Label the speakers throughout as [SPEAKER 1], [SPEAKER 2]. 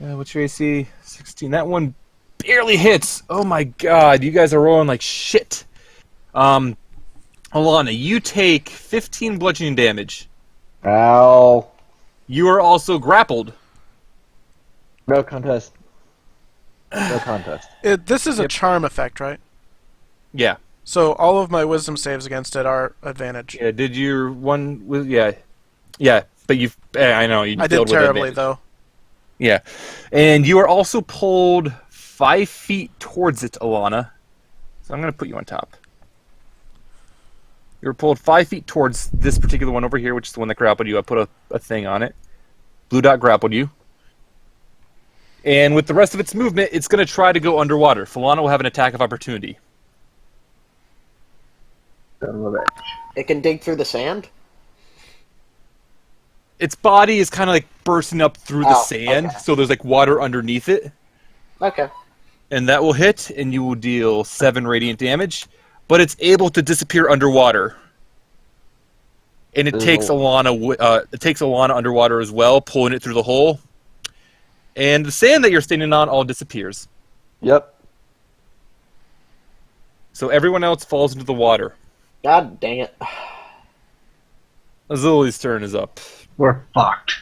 [SPEAKER 1] What's your AC? 16. That one barely hits. Oh my god, you guys are rolling like shit. Alana, you take 15 bludgeoning damage.
[SPEAKER 2] Ow.
[SPEAKER 1] You are also grappled.
[SPEAKER 2] No contest. No contest.
[SPEAKER 3] This is a charm effect, right?
[SPEAKER 1] Yeah.
[SPEAKER 3] So all of my wisdom saves against it are advantage.
[SPEAKER 1] Yeah, did your one with yeah. Yeah, but you I know you
[SPEAKER 3] I did
[SPEAKER 1] failed with
[SPEAKER 3] terribly
[SPEAKER 1] advantage.
[SPEAKER 3] though.
[SPEAKER 1] Yeah. And you are also pulled 5 feet towards it, Alana. So I'm going to put you on top. You were pulled 5 feet towards this particular one over here, which is the one that grappled you. I put a thing on it. Blue dot grappled you. And with the rest of its movement, it's going to try to go underwater. Falana will have an attack of opportunity.
[SPEAKER 4] It can dig through the sand?
[SPEAKER 1] Its body is kind of like bursting up through the
[SPEAKER 4] Oh,
[SPEAKER 1] sand,
[SPEAKER 4] okay.
[SPEAKER 1] so there's like water underneath it.
[SPEAKER 4] Okay.
[SPEAKER 1] And that will hit, and you will deal 7 radiant damage. But it's able to disappear underwater. And it takes Alana underwater as well, pulling it through the hole. And the sand that you're standing on all disappears.
[SPEAKER 2] Yep.
[SPEAKER 1] So everyone else falls into the water.
[SPEAKER 4] God dang it.
[SPEAKER 1] Azuli's turn is up.
[SPEAKER 5] We're fucked.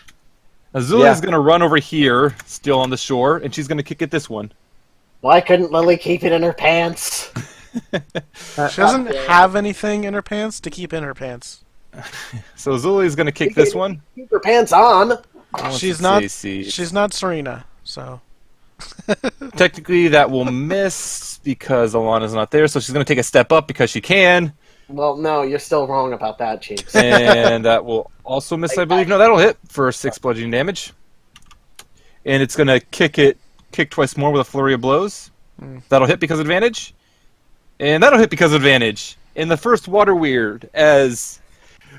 [SPEAKER 1] Azuli's going to run over here, still on the shore, and she's going to kick at this one.
[SPEAKER 4] Why couldn't Lily keep it in her pants?
[SPEAKER 3] She doesn't have anything in her pants to keep in her pants.
[SPEAKER 1] So Azuli's going to kick this one.
[SPEAKER 4] Keep her pants on.
[SPEAKER 3] She's not Surina, so
[SPEAKER 1] Technically, that will miss because Alana's not there, so she's going to take a step up because she can.
[SPEAKER 4] Well, no, you're still wrong about that, Chiefs.
[SPEAKER 1] And that will also miss, I believe. No, that'll hit for 6 bludgeoning damage. And it's going to kick twice more with a flurry of blows. That'll hit because of advantage. And that'll hit because of advantage. In the first water weird, as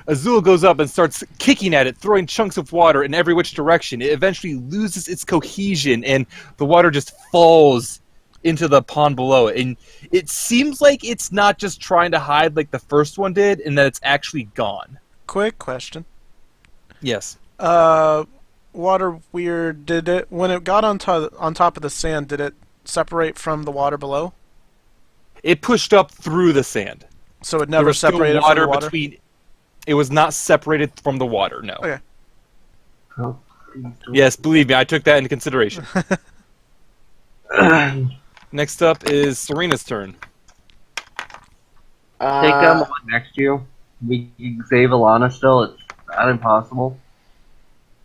[SPEAKER 1] Azul goes up and starts kicking at it, throwing chunks of water in every which direction, it eventually loses its cohesion, and the water just falls into the pond below it. And it seems like it's not just trying to hide like the first one did, and that it's actually gone.
[SPEAKER 3] quick question.
[SPEAKER 1] Yes.
[SPEAKER 3] Water weird, when it got on top of the sand, did it separate from the water below?
[SPEAKER 1] It pushed up through the sand.
[SPEAKER 3] So it
[SPEAKER 1] There
[SPEAKER 3] never
[SPEAKER 1] was still
[SPEAKER 3] separated
[SPEAKER 1] water
[SPEAKER 3] from the water?
[SPEAKER 1] between. It was not separated from the water, no.
[SPEAKER 3] Okay.
[SPEAKER 1] Yes, believe me, I took that into consideration. Next up is Serina's turn.
[SPEAKER 5] Take them on next to you. We can save Elana still. It's not impossible.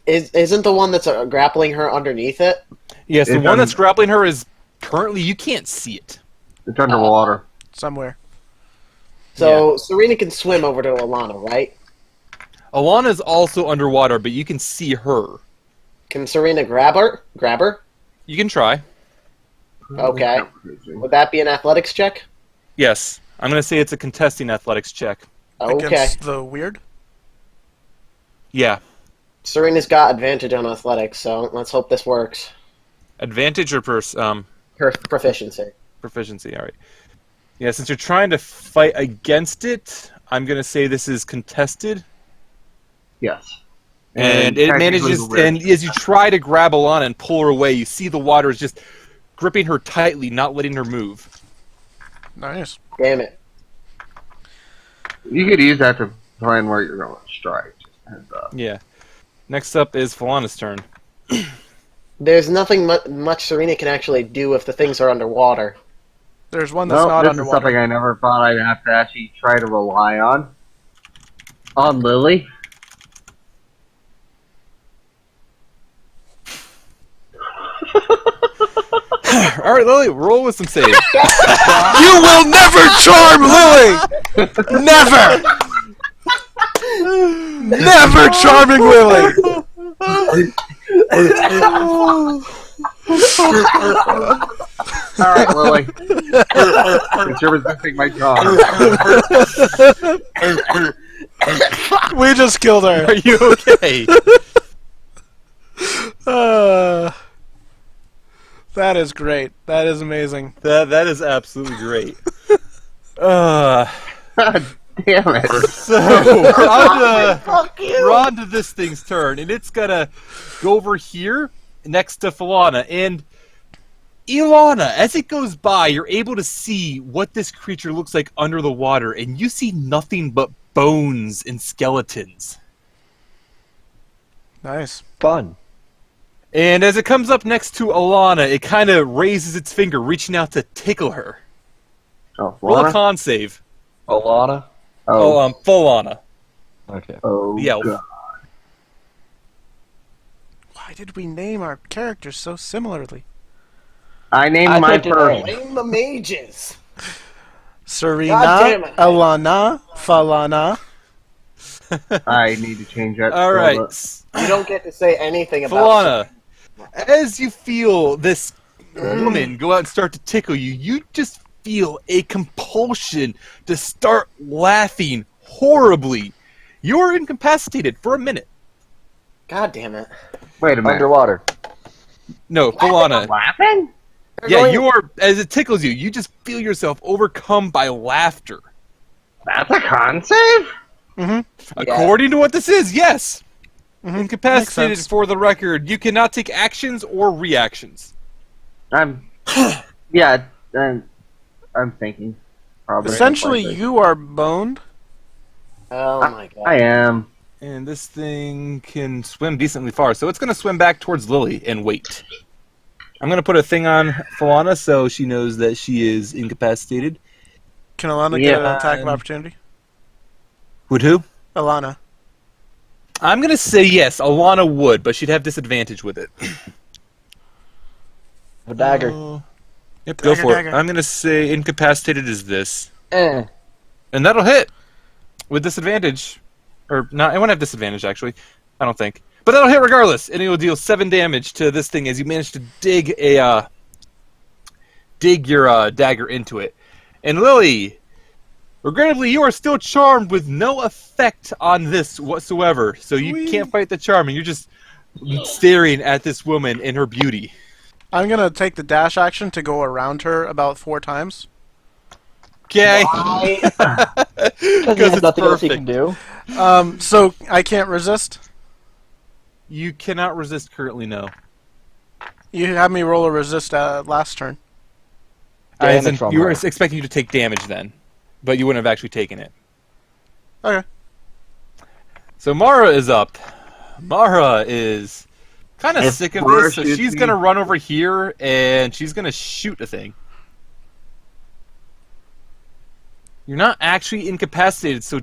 [SPEAKER 4] Isn't the one that's grappling her underneath it?
[SPEAKER 1] Yes, the
[SPEAKER 5] It's
[SPEAKER 1] one that's grappling her is currently, you can't see it.
[SPEAKER 5] It's underwater.
[SPEAKER 3] Somewhere.
[SPEAKER 4] So Serena can swim over to Elana, right?
[SPEAKER 1] Alana is also underwater, but you can see her.
[SPEAKER 4] Can Serena grab her?
[SPEAKER 1] You can try.
[SPEAKER 4] Okay. Would that be an athletics check?
[SPEAKER 1] Yes. I'm going to say it's a contesting athletics check.
[SPEAKER 4] Okay.
[SPEAKER 3] Against the weird?
[SPEAKER 1] Yeah.
[SPEAKER 4] Serena's got advantage on athletics, so let's hope this works.
[SPEAKER 1] Advantage or
[SPEAKER 4] Her proficiency.
[SPEAKER 1] proficiency? All right. Yeah, since you're trying to fight against it, I'm going to say this is contested.
[SPEAKER 5] Yes.
[SPEAKER 1] And it manages, and as you try to grab Alana and pull her away, you see the water is just gripping her tightly, not letting her move.
[SPEAKER 3] Nice.
[SPEAKER 4] Damn it.
[SPEAKER 5] You could use that to plan where you're going to strike. Just heads up.
[SPEAKER 1] Yeah. Next up is Falana's turn.
[SPEAKER 4] There's nothing much Serena can actually do if the things are underwater.
[SPEAKER 3] There's one that's
[SPEAKER 5] No,
[SPEAKER 3] not
[SPEAKER 5] this is
[SPEAKER 3] underwater.
[SPEAKER 5] something I never thought I'd have to actually try to rely on. On Lily.
[SPEAKER 1] All right, Lily, roll with some save.
[SPEAKER 3] You will never charm Lily! Never! Never charming Lily!
[SPEAKER 5] Alright, Lily. Since you're resisting my job.
[SPEAKER 3] We just killed her.
[SPEAKER 1] Are you okay?
[SPEAKER 3] That is great. That is amazing.
[SPEAKER 1] That is absolutely great.
[SPEAKER 5] God damn it.
[SPEAKER 1] So we're on to this thing's turn, and it's gonna go over here next to Falana. And Elana, as it goes by, you're able to see what this creature looks like under the water, and you see nothing but bones and skeletons.
[SPEAKER 3] Nice.
[SPEAKER 2] Fun.
[SPEAKER 1] And as it comes up next to Elana, it kind of raises its finger, reaching out to tickle her.
[SPEAKER 5] Oh,
[SPEAKER 1] Roll a
[SPEAKER 5] Lana?
[SPEAKER 1] con save.
[SPEAKER 2] Alana?
[SPEAKER 1] Falana.
[SPEAKER 2] Okay.
[SPEAKER 5] Oh,
[SPEAKER 1] The elf.
[SPEAKER 5] God.
[SPEAKER 3] Why did we name our characters so similarly?
[SPEAKER 5] I named
[SPEAKER 2] I
[SPEAKER 5] mine
[SPEAKER 2] picked it
[SPEAKER 5] first.
[SPEAKER 4] Blame the mages. God
[SPEAKER 3] Surina,
[SPEAKER 4] damn it.
[SPEAKER 3] Elana, Falana.
[SPEAKER 5] I need to change that.
[SPEAKER 1] All right.
[SPEAKER 4] You don't get to say anything about
[SPEAKER 1] Falana, as you feel this woman go out and start to tickle you, you just feel a compulsion to start laughing horribly. You're incapacitated for a minute.
[SPEAKER 4] God damn it.
[SPEAKER 5] Wait a minute.
[SPEAKER 2] Underwater.
[SPEAKER 1] No, Falana.
[SPEAKER 5] Laughing?
[SPEAKER 1] Yeah, you are, as it tickles you, you just feel yourself overcome by laughter.
[SPEAKER 5] That's a con save?
[SPEAKER 1] According to what this is, yes.
[SPEAKER 3] Makes
[SPEAKER 1] Incapacitated
[SPEAKER 3] sense.
[SPEAKER 1] for the record. You cannot take actions or reactions.
[SPEAKER 5] Yeah, I'm thinking. Probably.
[SPEAKER 3] Essentially, you are boned.
[SPEAKER 4] Oh my god.
[SPEAKER 5] I am.
[SPEAKER 1] And this thing can swim decently far, so it's going to swim back towards Lily and wait. I'm going to put a thing on Falana so she knows that she is incapacitated.
[SPEAKER 3] Can Alana get an
[SPEAKER 5] Yeah.
[SPEAKER 3] attack of opportunity?
[SPEAKER 1] Would who?
[SPEAKER 3] Alana.
[SPEAKER 1] I'm going to say yes, Alana would, but she'd have disadvantage with it.
[SPEAKER 2] A dagger.
[SPEAKER 1] Yep, go
[SPEAKER 3] Dagger,
[SPEAKER 1] for
[SPEAKER 3] dagger.
[SPEAKER 1] it. I'm going to say incapacitated is this.
[SPEAKER 2] Eh.
[SPEAKER 1] And that'll hit with disadvantage. Or, no, I won't have disadvantage, actually. I don't think. But that'll hit regardless, and it'll deal 7 damage to this thing as you manage to dig your dagger into it. And Lily, regrettably, you are still charmed with no effect on this whatsoever. So you
[SPEAKER 3] Whee!
[SPEAKER 1] can't fight the charm, and you're just staring at this woman and her beauty.
[SPEAKER 3] I'm gonna take the dash action to go around her about 4 times.
[SPEAKER 1] Okay?
[SPEAKER 2] Because he has
[SPEAKER 1] it's
[SPEAKER 2] nothing else he
[SPEAKER 1] perfect.
[SPEAKER 2] can do.
[SPEAKER 3] So I can't resist.
[SPEAKER 1] You cannot resist currently, no.
[SPEAKER 3] You had me roll a resist last turn.
[SPEAKER 1] As in,
[SPEAKER 2] Damage from
[SPEAKER 1] you were
[SPEAKER 2] her.
[SPEAKER 1] expecting you to take damage then, but you wouldn't have actually taken it.
[SPEAKER 3] Okay.
[SPEAKER 1] So Mara is up. Mara is kind of
[SPEAKER 5] If
[SPEAKER 1] sick of
[SPEAKER 5] Mara
[SPEAKER 1] this, so
[SPEAKER 5] shoots
[SPEAKER 1] she's
[SPEAKER 5] me-
[SPEAKER 1] going to run over here and she's going to shoot a thing. You're not actually incapacitated, so...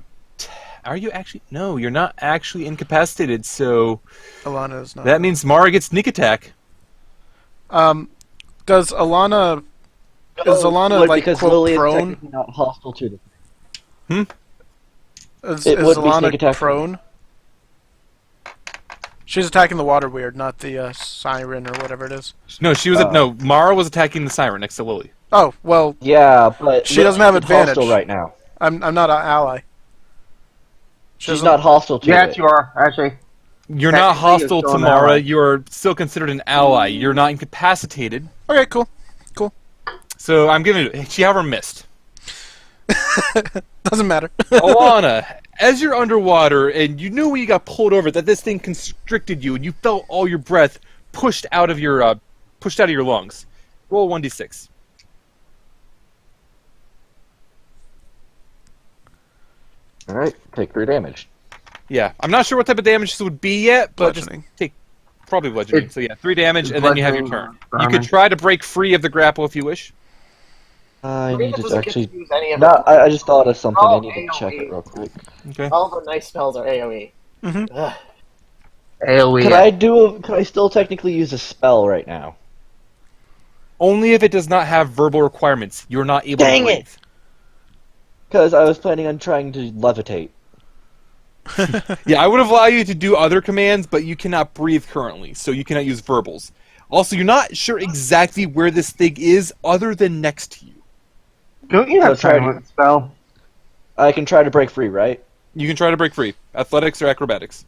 [SPEAKER 1] Are you actually... No, you're not actually incapacitated, so...
[SPEAKER 3] Alana is not.
[SPEAKER 1] That means Mara gets sneak attack.
[SPEAKER 3] Does Alana... Is Alana,
[SPEAKER 2] Would,
[SPEAKER 3] like,
[SPEAKER 2] because
[SPEAKER 3] quote,
[SPEAKER 2] Lily is
[SPEAKER 3] prone?
[SPEAKER 2] technically not hostile to the...
[SPEAKER 3] Is
[SPEAKER 2] It would be sneak
[SPEAKER 3] Alana
[SPEAKER 2] attack.
[SPEAKER 3] prone? She's attacking the water weird, not the siren or whatever it is.
[SPEAKER 1] No, she was... no, Mara was attacking the siren next to Lily.
[SPEAKER 3] Oh, well,
[SPEAKER 2] Yeah, but
[SPEAKER 3] She doesn't have
[SPEAKER 2] Lily's
[SPEAKER 3] advantage.
[SPEAKER 2] hostile right now.
[SPEAKER 3] I'm not an ally. She
[SPEAKER 2] She's
[SPEAKER 3] doesn't-
[SPEAKER 2] not hostile to
[SPEAKER 5] Yes,
[SPEAKER 2] it.
[SPEAKER 5] you are, actually.
[SPEAKER 1] You're not
[SPEAKER 5] Technically, you're
[SPEAKER 1] hostile
[SPEAKER 5] still
[SPEAKER 1] to
[SPEAKER 5] an
[SPEAKER 1] Mara.
[SPEAKER 5] ally.
[SPEAKER 1] You're still considered an ally. You're not incapacitated.
[SPEAKER 3] Okay, cool.
[SPEAKER 1] So I'm giving it... She, however, missed.
[SPEAKER 3] Doesn't matter.
[SPEAKER 1] Alana, as you're underwater and you knew when you got pulled over that this thing constricted you and you felt all your breath pushed out of your lungs. Roll 1d6.
[SPEAKER 2] Alright, take 3 damage.
[SPEAKER 1] Yeah, I'm not sure what type of damage this would be yet, but just
[SPEAKER 3] Bludgeoning.
[SPEAKER 1] take probably bludgeoning. So yeah, 3 damage, and then you have your turn.
[SPEAKER 5] Bludgeoning,
[SPEAKER 1] You could try to break free of the grapple if you wish.
[SPEAKER 2] I
[SPEAKER 4] Serina
[SPEAKER 2] need to
[SPEAKER 4] doesn't get
[SPEAKER 2] actually...
[SPEAKER 4] to use any of
[SPEAKER 2] No,
[SPEAKER 4] them.
[SPEAKER 2] I just thought of something.
[SPEAKER 4] Oh,
[SPEAKER 2] I need to check it real quick.
[SPEAKER 1] Okay.
[SPEAKER 4] All the nice spells are AoE.
[SPEAKER 3] Mhm.
[SPEAKER 4] Ugh.
[SPEAKER 5] AoE.
[SPEAKER 2] Could I still technically use a spell right now?
[SPEAKER 1] Only if it does not have verbal requirements. You're not able
[SPEAKER 2] Dang
[SPEAKER 1] to breathe.
[SPEAKER 2] it! Because I was planning on trying to levitate.
[SPEAKER 1] Yeah, I would allow you to do other commands, but you cannot breathe currently, so you cannot use verbals. Also, you're not sure exactly where this thing is other than next to you.
[SPEAKER 5] Don't you have
[SPEAKER 2] So try to-
[SPEAKER 5] silent spell?
[SPEAKER 2] I can try to break free, right?
[SPEAKER 1] You can try to break free. Athletics or acrobatics.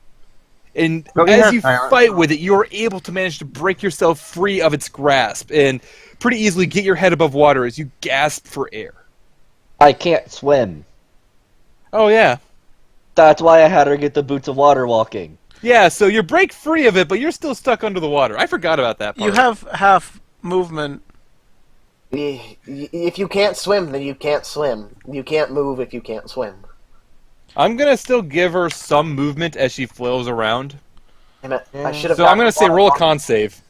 [SPEAKER 1] And
[SPEAKER 5] Don't you
[SPEAKER 1] as
[SPEAKER 5] have
[SPEAKER 1] you
[SPEAKER 5] silent
[SPEAKER 1] fight
[SPEAKER 5] spell?
[SPEAKER 1] with it, you're able to manage to break yourself free of its grasp and pretty easily get your head above water as you gasp for air.
[SPEAKER 2] I can't swim.
[SPEAKER 1] Oh, yeah.
[SPEAKER 2] That's why I had her get the boots of water walking.
[SPEAKER 1] Yeah, so you break free of it, but you're still stuck under the water. I forgot about that part.
[SPEAKER 3] You have half movement.
[SPEAKER 4] If you can't swim, then you can't swim. You can't move if you can't swim.
[SPEAKER 1] I'm gonna still give her some movement as she flails around.
[SPEAKER 4] Damn it, I should have.
[SPEAKER 1] So I'm gonna say roll a con save.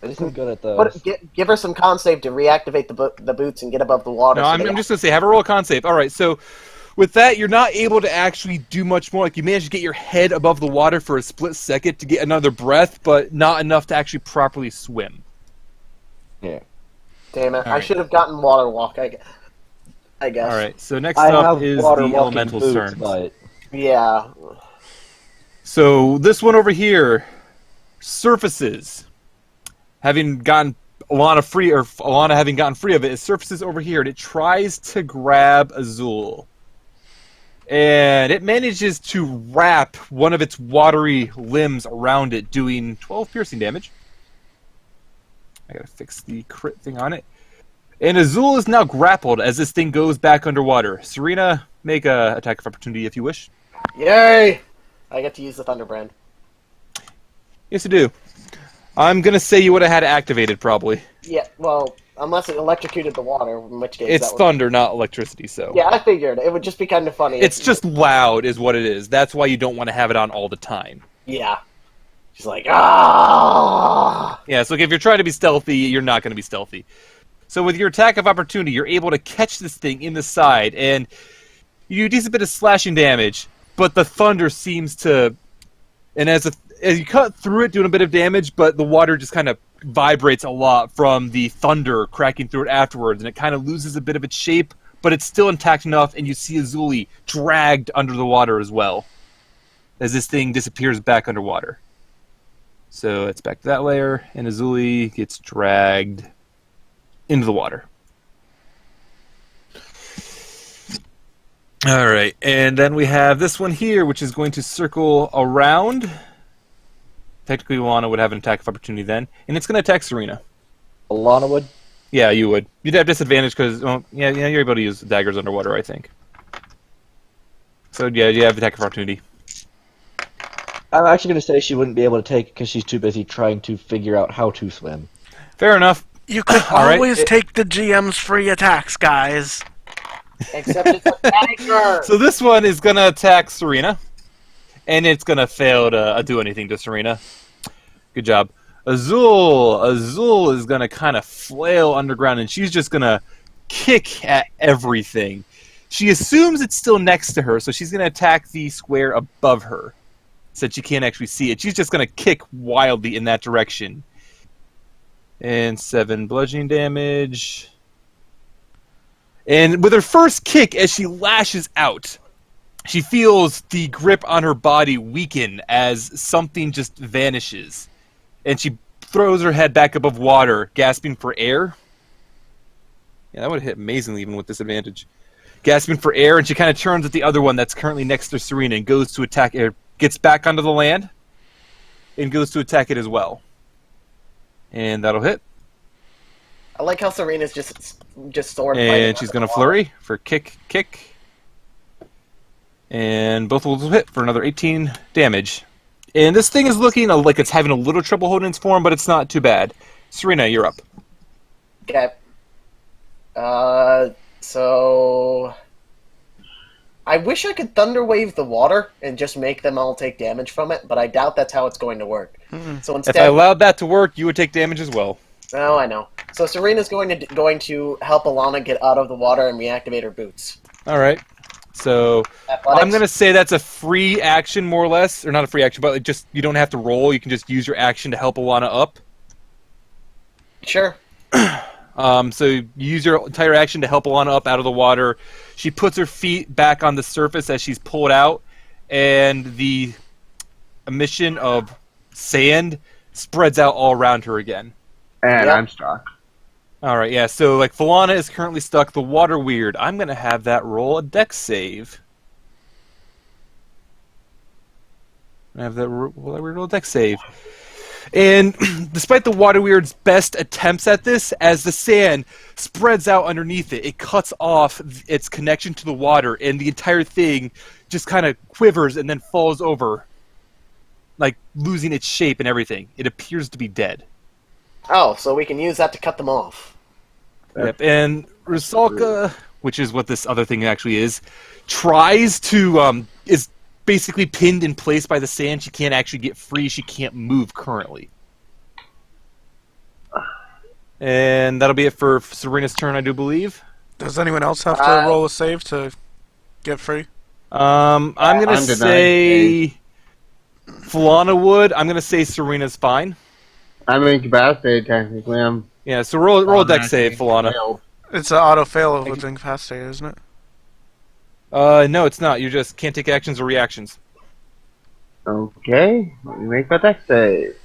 [SPEAKER 2] I just am good at those.
[SPEAKER 4] Give her some con save to reactivate the boots and get above the water.
[SPEAKER 1] No, I'm just gonna say have a roll a con save. All right, so with that, you're not able to actually do much more. Like you managed to get your head above the water for a split second to get another breath, but not enough to actually properly swim.
[SPEAKER 2] Yeah.
[SPEAKER 4] Damn it!
[SPEAKER 1] All
[SPEAKER 4] I
[SPEAKER 1] right.
[SPEAKER 4] should have gotten water walk. I guess.
[SPEAKER 1] All right, so next
[SPEAKER 2] I
[SPEAKER 1] up
[SPEAKER 2] have
[SPEAKER 1] is the
[SPEAKER 2] water walking
[SPEAKER 1] elemental
[SPEAKER 2] boots,
[SPEAKER 1] cern.
[SPEAKER 2] but
[SPEAKER 4] Yeah.
[SPEAKER 1] So this one over here, surfaces. Having gotten Alana free, or Alana having gotten free of it, it surfaces over here, and it tries to grab Azul. And it manages to wrap one of its watery limbs around it, doing 12 piercing damage. I gotta fix the crit thing on it. And Azul is now grappled as this thing goes back underwater. Surina, make a attack of opportunity if you wish.
[SPEAKER 4] Yay! I get to use the Thunderbrand.
[SPEAKER 1] Yes, you do. I'm gonna say you would have had it activated, probably.
[SPEAKER 4] Yeah. Well, unless it electrocuted the water, in which case
[SPEAKER 1] It's
[SPEAKER 4] that would...
[SPEAKER 1] thunder, not electricity, so...
[SPEAKER 4] Yeah, I figured it would just be kind of funny.
[SPEAKER 1] It's just loud, is what it is. That's why you don't want to have it on all the time.
[SPEAKER 4] Yeah. She's like, ah.
[SPEAKER 1] Yeah, so if you're trying to be stealthy, you're not going to be stealthy. So with your attack of opportunity, you're able to catch this thing in the side, and you do a decent bit of slashing damage, but the thunder seems to... And as you cut through it, doing a bit of damage, but the water just kind of vibrates a lot from the thunder cracking through it afterwards, and it kind of loses a bit of its shape, but it's still intact enough, and you see Azuli dragged under the water as well, as this thing disappears back underwater. So it's back to that layer, and Azuli gets dragged into the water. Alright, and then we have this one here, which is going to circle around. Technically, Alana would have an attack of opportunity then, and it's going to attack Surina.
[SPEAKER 2] Alana would.
[SPEAKER 1] Yeah, you would. You'd have disadvantage because, well, yeah, you're able to use daggers underwater, I think. So yeah, you have attack of opportunity.
[SPEAKER 2] I'm actually going to say she wouldn't be able to take it because she's too busy trying to figure out how to swim.
[SPEAKER 1] Fair enough.
[SPEAKER 3] You could
[SPEAKER 1] All right.
[SPEAKER 3] always take the GM's free attacks, guys.
[SPEAKER 4] Except it's a dagger.
[SPEAKER 1] So this one is going to attack Surina, and it's going to fail to do anything to Surina. Good job. Azul is going to kind of flail underground, and she's just going to kick at everything. She assumes it's still next to her, so she's going to attack the square above her, since she can't actually see it. She's just going to kick wildly in that direction. And 7 bludgeoning damage. And with her first kick, as she lashes out, she feels the grip on her body weaken as something just vanishes. And she throws her head back above water, gasping for air. Yeah, that would have hit amazingly even with disadvantage. Gasping for air, and she kind of turns at the other one that's currently next to Surina and goes to attack it. Gets back onto the land and goes to attack it as well. And that'll hit.
[SPEAKER 4] I like how Serena's just sword fighting.
[SPEAKER 1] And she's going to flurry for kick. And both will hit for another 18 damage. And this thing is looking like it's having a little trouble holding its form, but it's not too bad. Surina, you're up.
[SPEAKER 4] Okay. So... I wish I could Thunder Wave the water and just make them all take damage from it, but I doubt that's how it's going to work. So instead...
[SPEAKER 1] If I allowed that to work, you would take damage as well.
[SPEAKER 4] Oh, I know. So Serena's going to help Alana get out of the water and reactivate her boots.
[SPEAKER 1] Alright. So,
[SPEAKER 4] Athletics?
[SPEAKER 1] I'm going to say that's a free action, more or less. Or not a free action, but just you don't have to roll. You can just use your action to help Alana up.
[SPEAKER 4] Sure.
[SPEAKER 1] So you use your entire action to help Alana up out of the water. She puts her feet back on the surface as she's pulled out, and the emission of sand spreads out all around her again.
[SPEAKER 5] And
[SPEAKER 4] Yep.
[SPEAKER 5] I'm stuck.
[SPEAKER 1] Alright, yeah, so like Falana is currently stuck. The water weird. I'm going to have that roll a dex save. Roll a dex save. And despite the water weird's best attempts at this, as the sand spreads out underneath it, it cuts off its connection to the water, and the entire thing just kind of quivers and then falls over like losing its shape and everything. It appears to be dead.
[SPEAKER 4] Oh, so we can use that to cut them off.
[SPEAKER 1] Yep. And Rusalka, which is what this other thing actually is, tries to is basically pinned in place by the sand. She can't actually get free. She can't move currently. And that'll be it for Serina's turn, I do believe.
[SPEAKER 3] Does anyone else have to roll a save to get free?
[SPEAKER 1] I'm gonna
[SPEAKER 5] I'm
[SPEAKER 1] say Falana would. I'm gonna say Serina's fine.
[SPEAKER 5] I'm incapacitated technically.
[SPEAKER 1] Yeah, so roll a deck save, Falana.
[SPEAKER 3] It's an auto fail with incapacitated, isn't it?
[SPEAKER 1] No, it's not. You just can't take actions or reactions.
[SPEAKER 5] Okay, let me make my deck save.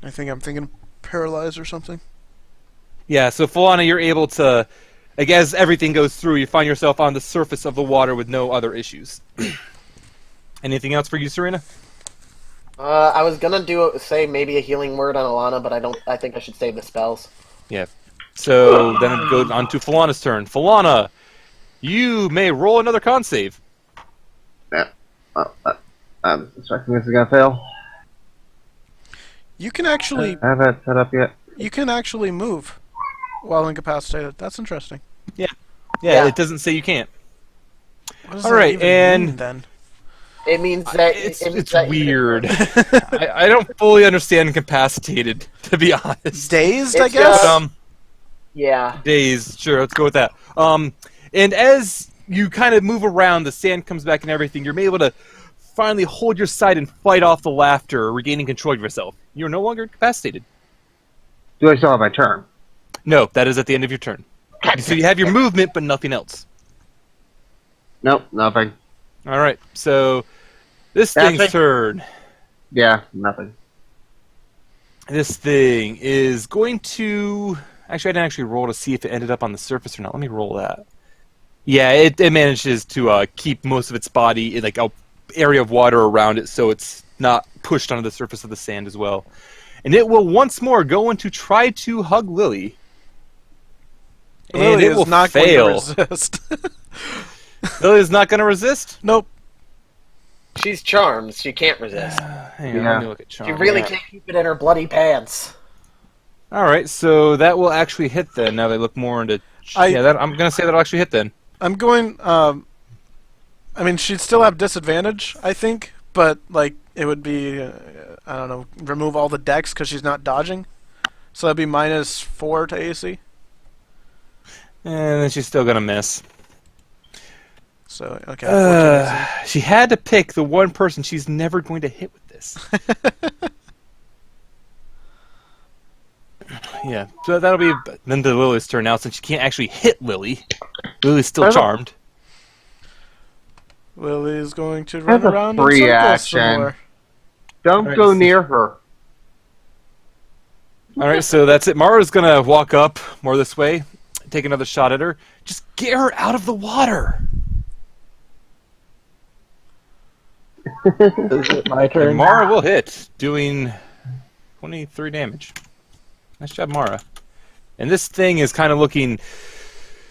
[SPEAKER 3] I think I'm thinking paralyzed or something.
[SPEAKER 1] Yeah, so Falana, you're able to, like, as everything goes through, you find yourself on the surface of the water with no other issues. Anything else for you, Serina?
[SPEAKER 4] I was gonna say maybe a healing word on Elana, but I think I should save the spells.
[SPEAKER 1] Yeah. So then it goes on to Falana's turn. Falana, you may roll another con save.
[SPEAKER 5] I'm suspecting this is gonna fail.
[SPEAKER 3] You can actually
[SPEAKER 5] I haven't set up yet.
[SPEAKER 3] move while incapacitated. That's interesting.
[SPEAKER 1] Yeah,
[SPEAKER 4] Yeah.
[SPEAKER 1] it doesn't say you can't.
[SPEAKER 3] What does
[SPEAKER 1] All
[SPEAKER 3] that
[SPEAKER 1] right,
[SPEAKER 3] even
[SPEAKER 1] and-
[SPEAKER 3] mean, then?
[SPEAKER 4] It means that
[SPEAKER 1] It's
[SPEAKER 4] it means that
[SPEAKER 1] weird. I don't fully understand incapacitated, to be honest.
[SPEAKER 3] Dazed, I
[SPEAKER 4] It's
[SPEAKER 3] guess?
[SPEAKER 1] But,
[SPEAKER 4] Yeah.
[SPEAKER 1] days, sure, let's go with that. And as you kind of move around, the sand comes back and everything, you're able to finally hold your side and fight off the laughter, regaining control of yourself. You're no longer incapacitated.
[SPEAKER 5] Do I still have my turn?
[SPEAKER 1] No, that is at the end of your turn. So you have your movement, but nothing else.
[SPEAKER 5] Nope, nothing.
[SPEAKER 1] Alright, so this
[SPEAKER 5] That's
[SPEAKER 1] thing's
[SPEAKER 5] it.
[SPEAKER 1] turn.
[SPEAKER 5] Yeah, nothing.
[SPEAKER 1] This thing is going to... Actually, I didn't actually roll to see if it ended up on the surface or not. Let me roll that. Yeah, it manages to keep most of its body in like a area of water around it, so it's not pushed onto the surface of the sand as well. And it will once more go in to try to hug Lily. And
[SPEAKER 3] Lily
[SPEAKER 1] it
[SPEAKER 3] is
[SPEAKER 1] will
[SPEAKER 3] not
[SPEAKER 1] fail.
[SPEAKER 3] going to resist.
[SPEAKER 1] Lily is not going to resist?
[SPEAKER 3] Nope.
[SPEAKER 4] She's charmed. She can't resist.
[SPEAKER 1] Hang on,
[SPEAKER 5] Yeah.
[SPEAKER 1] let me look at
[SPEAKER 4] She
[SPEAKER 1] charm.
[SPEAKER 4] really can't keep it in her bloody pants.
[SPEAKER 1] Alright, so that will actually hit then. Now they look more into... I'm going to say that'll actually hit then.
[SPEAKER 3] I'm going. I mean, she'd still have disadvantage, I think, but like it would be, I don't know, remove all the dex because she's not dodging, so that'd be -4 to AC.
[SPEAKER 1] And then she's still going to miss.
[SPEAKER 3] So okay. 14 AC.
[SPEAKER 1] She had to pick the one person she's never going to hit with this. Yeah, so that'll be then to Lily's turn now, since she can't actually hit Lily. Lily's still
[SPEAKER 5] There's a-
[SPEAKER 1] charmed.
[SPEAKER 3] Lily's going to run
[SPEAKER 5] That's a
[SPEAKER 3] around in
[SPEAKER 5] free
[SPEAKER 3] circles some
[SPEAKER 5] action.
[SPEAKER 3] more.
[SPEAKER 5] Don't
[SPEAKER 1] Alright,
[SPEAKER 5] go
[SPEAKER 1] so-
[SPEAKER 5] near her.
[SPEAKER 1] Alright, so that's it. Mara's gonna walk up more this way, take another shot at her. Just get her out of the water!
[SPEAKER 2] Is it my
[SPEAKER 1] And
[SPEAKER 2] turn?
[SPEAKER 1] Mara will hit, doing 23 damage. Nice job, Mara. And this thing is kind of looking...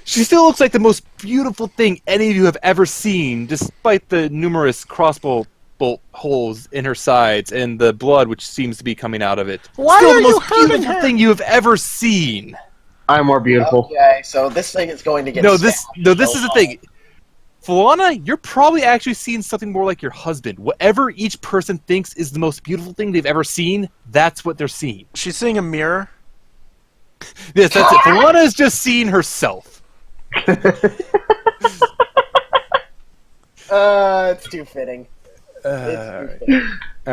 [SPEAKER 1] She still looks like the most beautiful thing any of you have ever seen, despite the numerous crossbow bolt holes in her sides and the blood which seems to be coming out of it.
[SPEAKER 3] Why
[SPEAKER 1] still
[SPEAKER 3] are
[SPEAKER 1] the
[SPEAKER 3] you
[SPEAKER 1] most
[SPEAKER 3] hurting
[SPEAKER 1] beautiful
[SPEAKER 3] her?
[SPEAKER 1] thing you have ever seen.
[SPEAKER 5] I'm more beautiful.
[SPEAKER 4] Okay, so this thing is going to get.
[SPEAKER 1] This is
[SPEAKER 4] stabbed
[SPEAKER 1] the
[SPEAKER 4] so
[SPEAKER 1] thing. Falana, you're probably actually seeing something more like your husband. Whatever each person thinks is the most beautiful thing they've ever seen, that's what they're seeing.
[SPEAKER 3] She's seeing a mirror.
[SPEAKER 1] Yes, that's it. Falana is just seeing herself.
[SPEAKER 4] It's too fitting.
[SPEAKER 1] All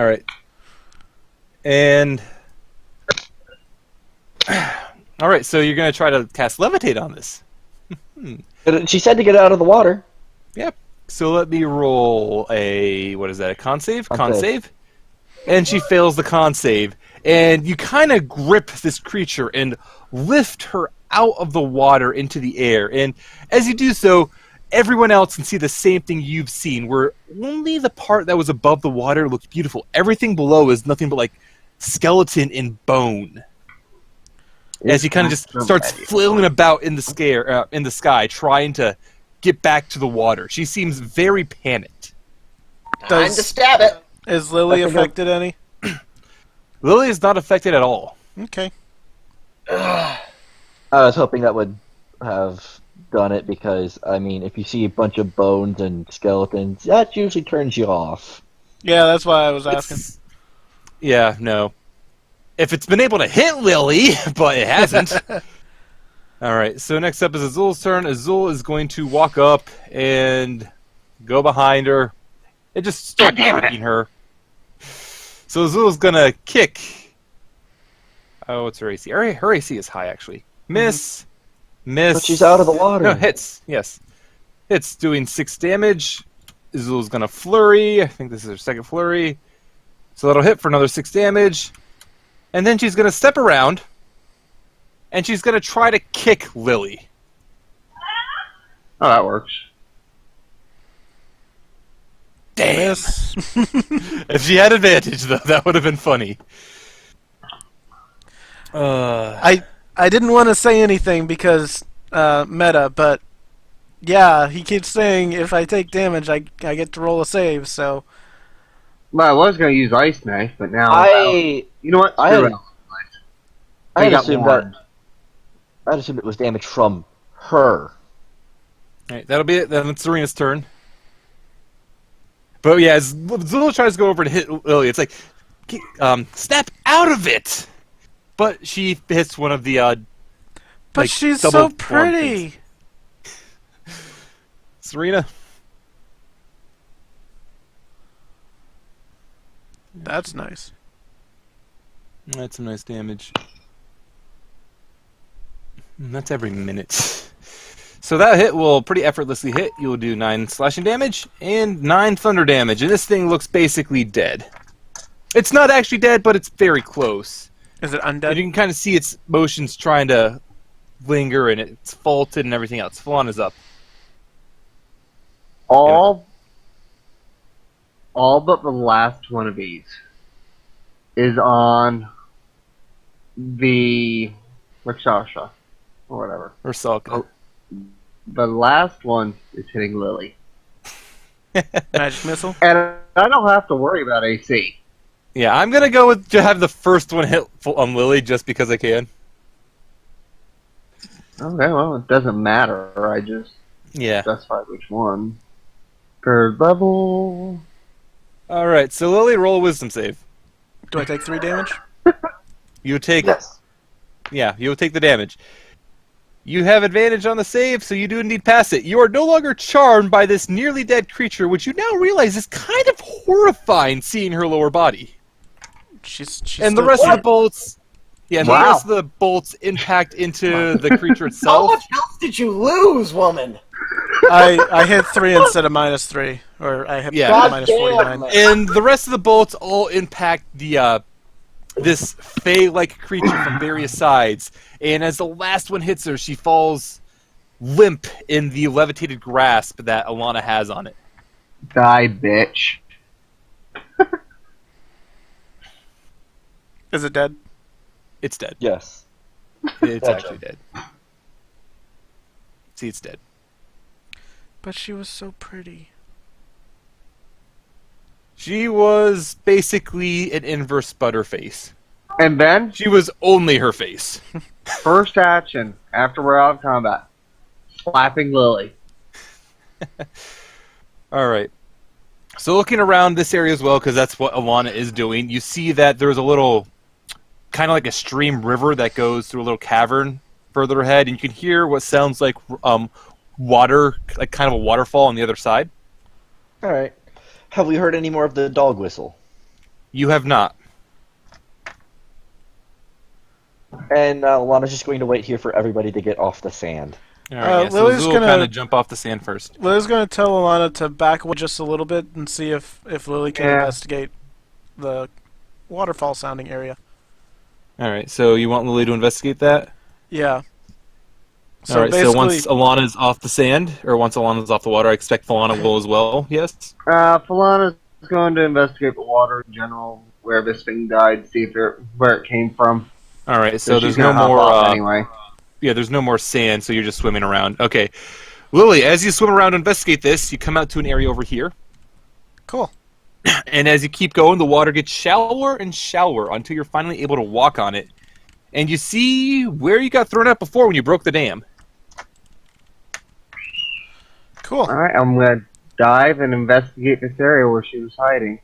[SPEAKER 1] right. And all right, so you're gonna try to cast levitate on this.
[SPEAKER 2] She said to get out of the water.
[SPEAKER 1] Yep. So let me roll a a con save?
[SPEAKER 2] Con
[SPEAKER 1] Con
[SPEAKER 2] save.
[SPEAKER 1] save. And she fails the con save. And you kind of grip this creature and lift her out of the water into the air. And as you do so, everyone else can see the same thing you've seen, where only the part that was above the water looked beautiful. Everything below is nothing but like skeleton and bone. As he kind of just starts flailing about in the sky, trying to get back to the water. She seems very panicked.
[SPEAKER 4] Time to stab it.
[SPEAKER 3] Is Lily affected any?
[SPEAKER 1] Lily is not affected at all.
[SPEAKER 3] Okay.
[SPEAKER 2] I was hoping that would have done it because, I mean, if you see a bunch of bones and skeletons, that usually turns you off.
[SPEAKER 3] Yeah, that's why I was asking.
[SPEAKER 1] Yeah, no. If it's been able to hit Lily, but it hasn't. Alright, so next up is Azul's turn. Azul is going to walk up and go behind her and just start kicking her. So Azul's gonna kick. Oh, what's her AC? Her AC is high, actually. Miss. Miss.
[SPEAKER 2] But she's out of the water.
[SPEAKER 1] No, hits. Yes. Hits, doing 6 damage. Azul's gonna flurry. I think this is her second flurry. So that'll hit for another 6 damage. And then she's gonna step around. And she's gonna try to kick Lily.
[SPEAKER 5] Oh, that works.
[SPEAKER 1] Damn.
[SPEAKER 3] Miss.
[SPEAKER 1] If she had advantage, though, that would have been funny.
[SPEAKER 3] I didn't want to say anything because meta, but yeah, he keeps saying if I take damage, I get to roll a save. So
[SPEAKER 5] Well, I was going to use Ice Knife, but now...
[SPEAKER 2] You
[SPEAKER 5] know what?
[SPEAKER 2] I
[SPEAKER 5] Screw
[SPEAKER 2] had-
[SPEAKER 5] it.
[SPEAKER 2] I had
[SPEAKER 5] got
[SPEAKER 2] assumed
[SPEAKER 5] warned.
[SPEAKER 2] I'd assumed it was damage from her.
[SPEAKER 1] Alright, that'll be it. Then it's Serina's turn. But yeah, as Zulu tries to go over and hit Lily, it's like, snap out of it! But she hits one of the,
[SPEAKER 3] but
[SPEAKER 1] like,
[SPEAKER 3] she's
[SPEAKER 1] double
[SPEAKER 3] so
[SPEAKER 1] form
[SPEAKER 3] pretty.
[SPEAKER 1] things. Serina.
[SPEAKER 3] That's nice.
[SPEAKER 1] That's some nice damage. That's every minute. So that hit will pretty effortlessly hit. You'll do 9 slashing damage and 9 thunder damage, and this thing looks basically dead. It's not actually dead, but it's very close.
[SPEAKER 3] Is it
[SPEAKER 1] And
[SPEAKER 3] undead?
[SPEAKER 1] you can kind of see its motions trying to linger, and it's faulted and everything else. Falana's up.
[SPEAKER 5] All but the last one of these is on the Rakshasa, or whatever.
[SPEAKER 1] Or Salka.
[SPEAKER 5] Oh. The last one is hitting Lily.
[SPEAKER 3] Magic missile.
[SPEAKER 5] And I don't have to worry about AC.
[SPEAKER 1] Yeah, I'm going to go with to have the first one hit on Lily just because I can.
[SPEAKER 5] Okay, well, it doesn't matter. I just
[SPEAKER 1] Yeah.
[SPEAKER 5] specified which one. Third level.
[SPEAKER 1] Alright, so Lily, roll a wisdom save.
[SPEAKER 3] Do I take 3 damage?
[SPEAKER 1] You take...
[SPEAKER 2] Yes.
[SPEAKER 1] Yeah, you'll take the damage. You have advantage on the save, so you do indeed pass it. You are no longer charmed by this nearly dead creature, which you now realize is kind of horrifying seeing her lower body.
[SPEAKER 3] She's
[SPEAKER 1] And the
[SPEAKER 3] still
[SPEAKER 1] rest of
[SPEAKER 3] cute.
[SPEAKER 1] the bolts... Yeah, and the
[SPEAKER 5] Wow.
[SPEAKER 1] rest of the bolts impact into the creature
[SPEAKER 4] How
[SPEAKER 1] itself.
[SPEAKER 4] much health did you lose, woman?
[SPEAKER 3] I hit 3 instead of -3, or I hit
[SPEAKER 1] Yeah.
[SPEAKER 4] God
[SPEAKER 3] minus
[SPEAKER 4] damn,
[SPEAKER 3] 49.
[SPEAKER 4] man.
[SPEAKER 1] And the rest of the bolts all impact the this fey-like creature from various sides. And as the last one hits her, she falls limp in the levitated grasp that Elana has on it.
[SPEAKER 5] Die, bitch.
[SPEAKER 3] Is it dead?
[SPEAKER 1] It's dead.
[SPEAKER 2] Yes.
[SPEAKER 1] It's
[SPEAKER 2] Gotcha.
[SPEAKER 1] actually dead. See, it's dead.
[SPEAKER 3] But she was so pretty.
[SPEAKER 1] She was basically an inverse Butterface.
[SPEAKER 5] And then,
[SPEAKER 1] She was only her face.
[SPEAKER 5] first action, after we're out of combat, slapping Lily.
[SPEAKER 1] Alright. So looking around this area as well, because that's what Elana is doing, you see that there's a little, kind of like a stream river that goes through a little cavern further ahead, and you can hear what sounds like water, like kind of a waterfall on the other side.
[SPEAKER 2] All right. Have we heard any more of the dog whistle?
[SPEAKER 1] You have not.
[SPEAKER 2] And Lana's just going to wait here for everybody to get off the sand.
[SPEAKER 1] Alright, yeah, so
[SPEAKER 3] Lily's
[SPEAKER 1] Zul
[SPEAKER 3] gonna-
[SPEAKER 1] kind of jump off the sand first.
[SPEAKER 3] Lily's going to tell Alana to back away just a little bit and see if Lily can
[SPEAKER 5] Yeah.
[SPEAKER 3] investigate the waterfall sounding area.
[SPEAKER 1] Alright, so you want Lily to investigate that?
[SPEAKER 3] Yeah.
[SPEAKER 1] Alright, so
[SPEAKER 3] basically,
[SPEAKER 1] once Alana's off the sand, or once Alana's off the water, I expect Falana will as well, yes?
[SPEAKER 5] Falana's going to investigate the water in general, where this thing died, see if where it came from.
[SPEAKER 1] Alright, so there's
[SPEAKER 5] she's
[SPEAKER 1] no
[SPEAKER 5] gonna hop
[SPEAKER 1] more,
[SPEAKER 5] off anyway.
[SPEAKER 1] yeah, there's no more sand, so you're just swimming around. Okay. Lily, as you swim around to investigate this, you come out to an area over here.
[SPEAKER 3] cool.
[SPEAKER 1] And as you keep going, the water gets shallower and shallower until you're finally able to walk on it. And you see where you got thrown out before when you broke the dam.
[SPEAKER 3] Cool.
[SPEAKER 5] Alright, I'm gonna dive and investigate this area where she was hiding.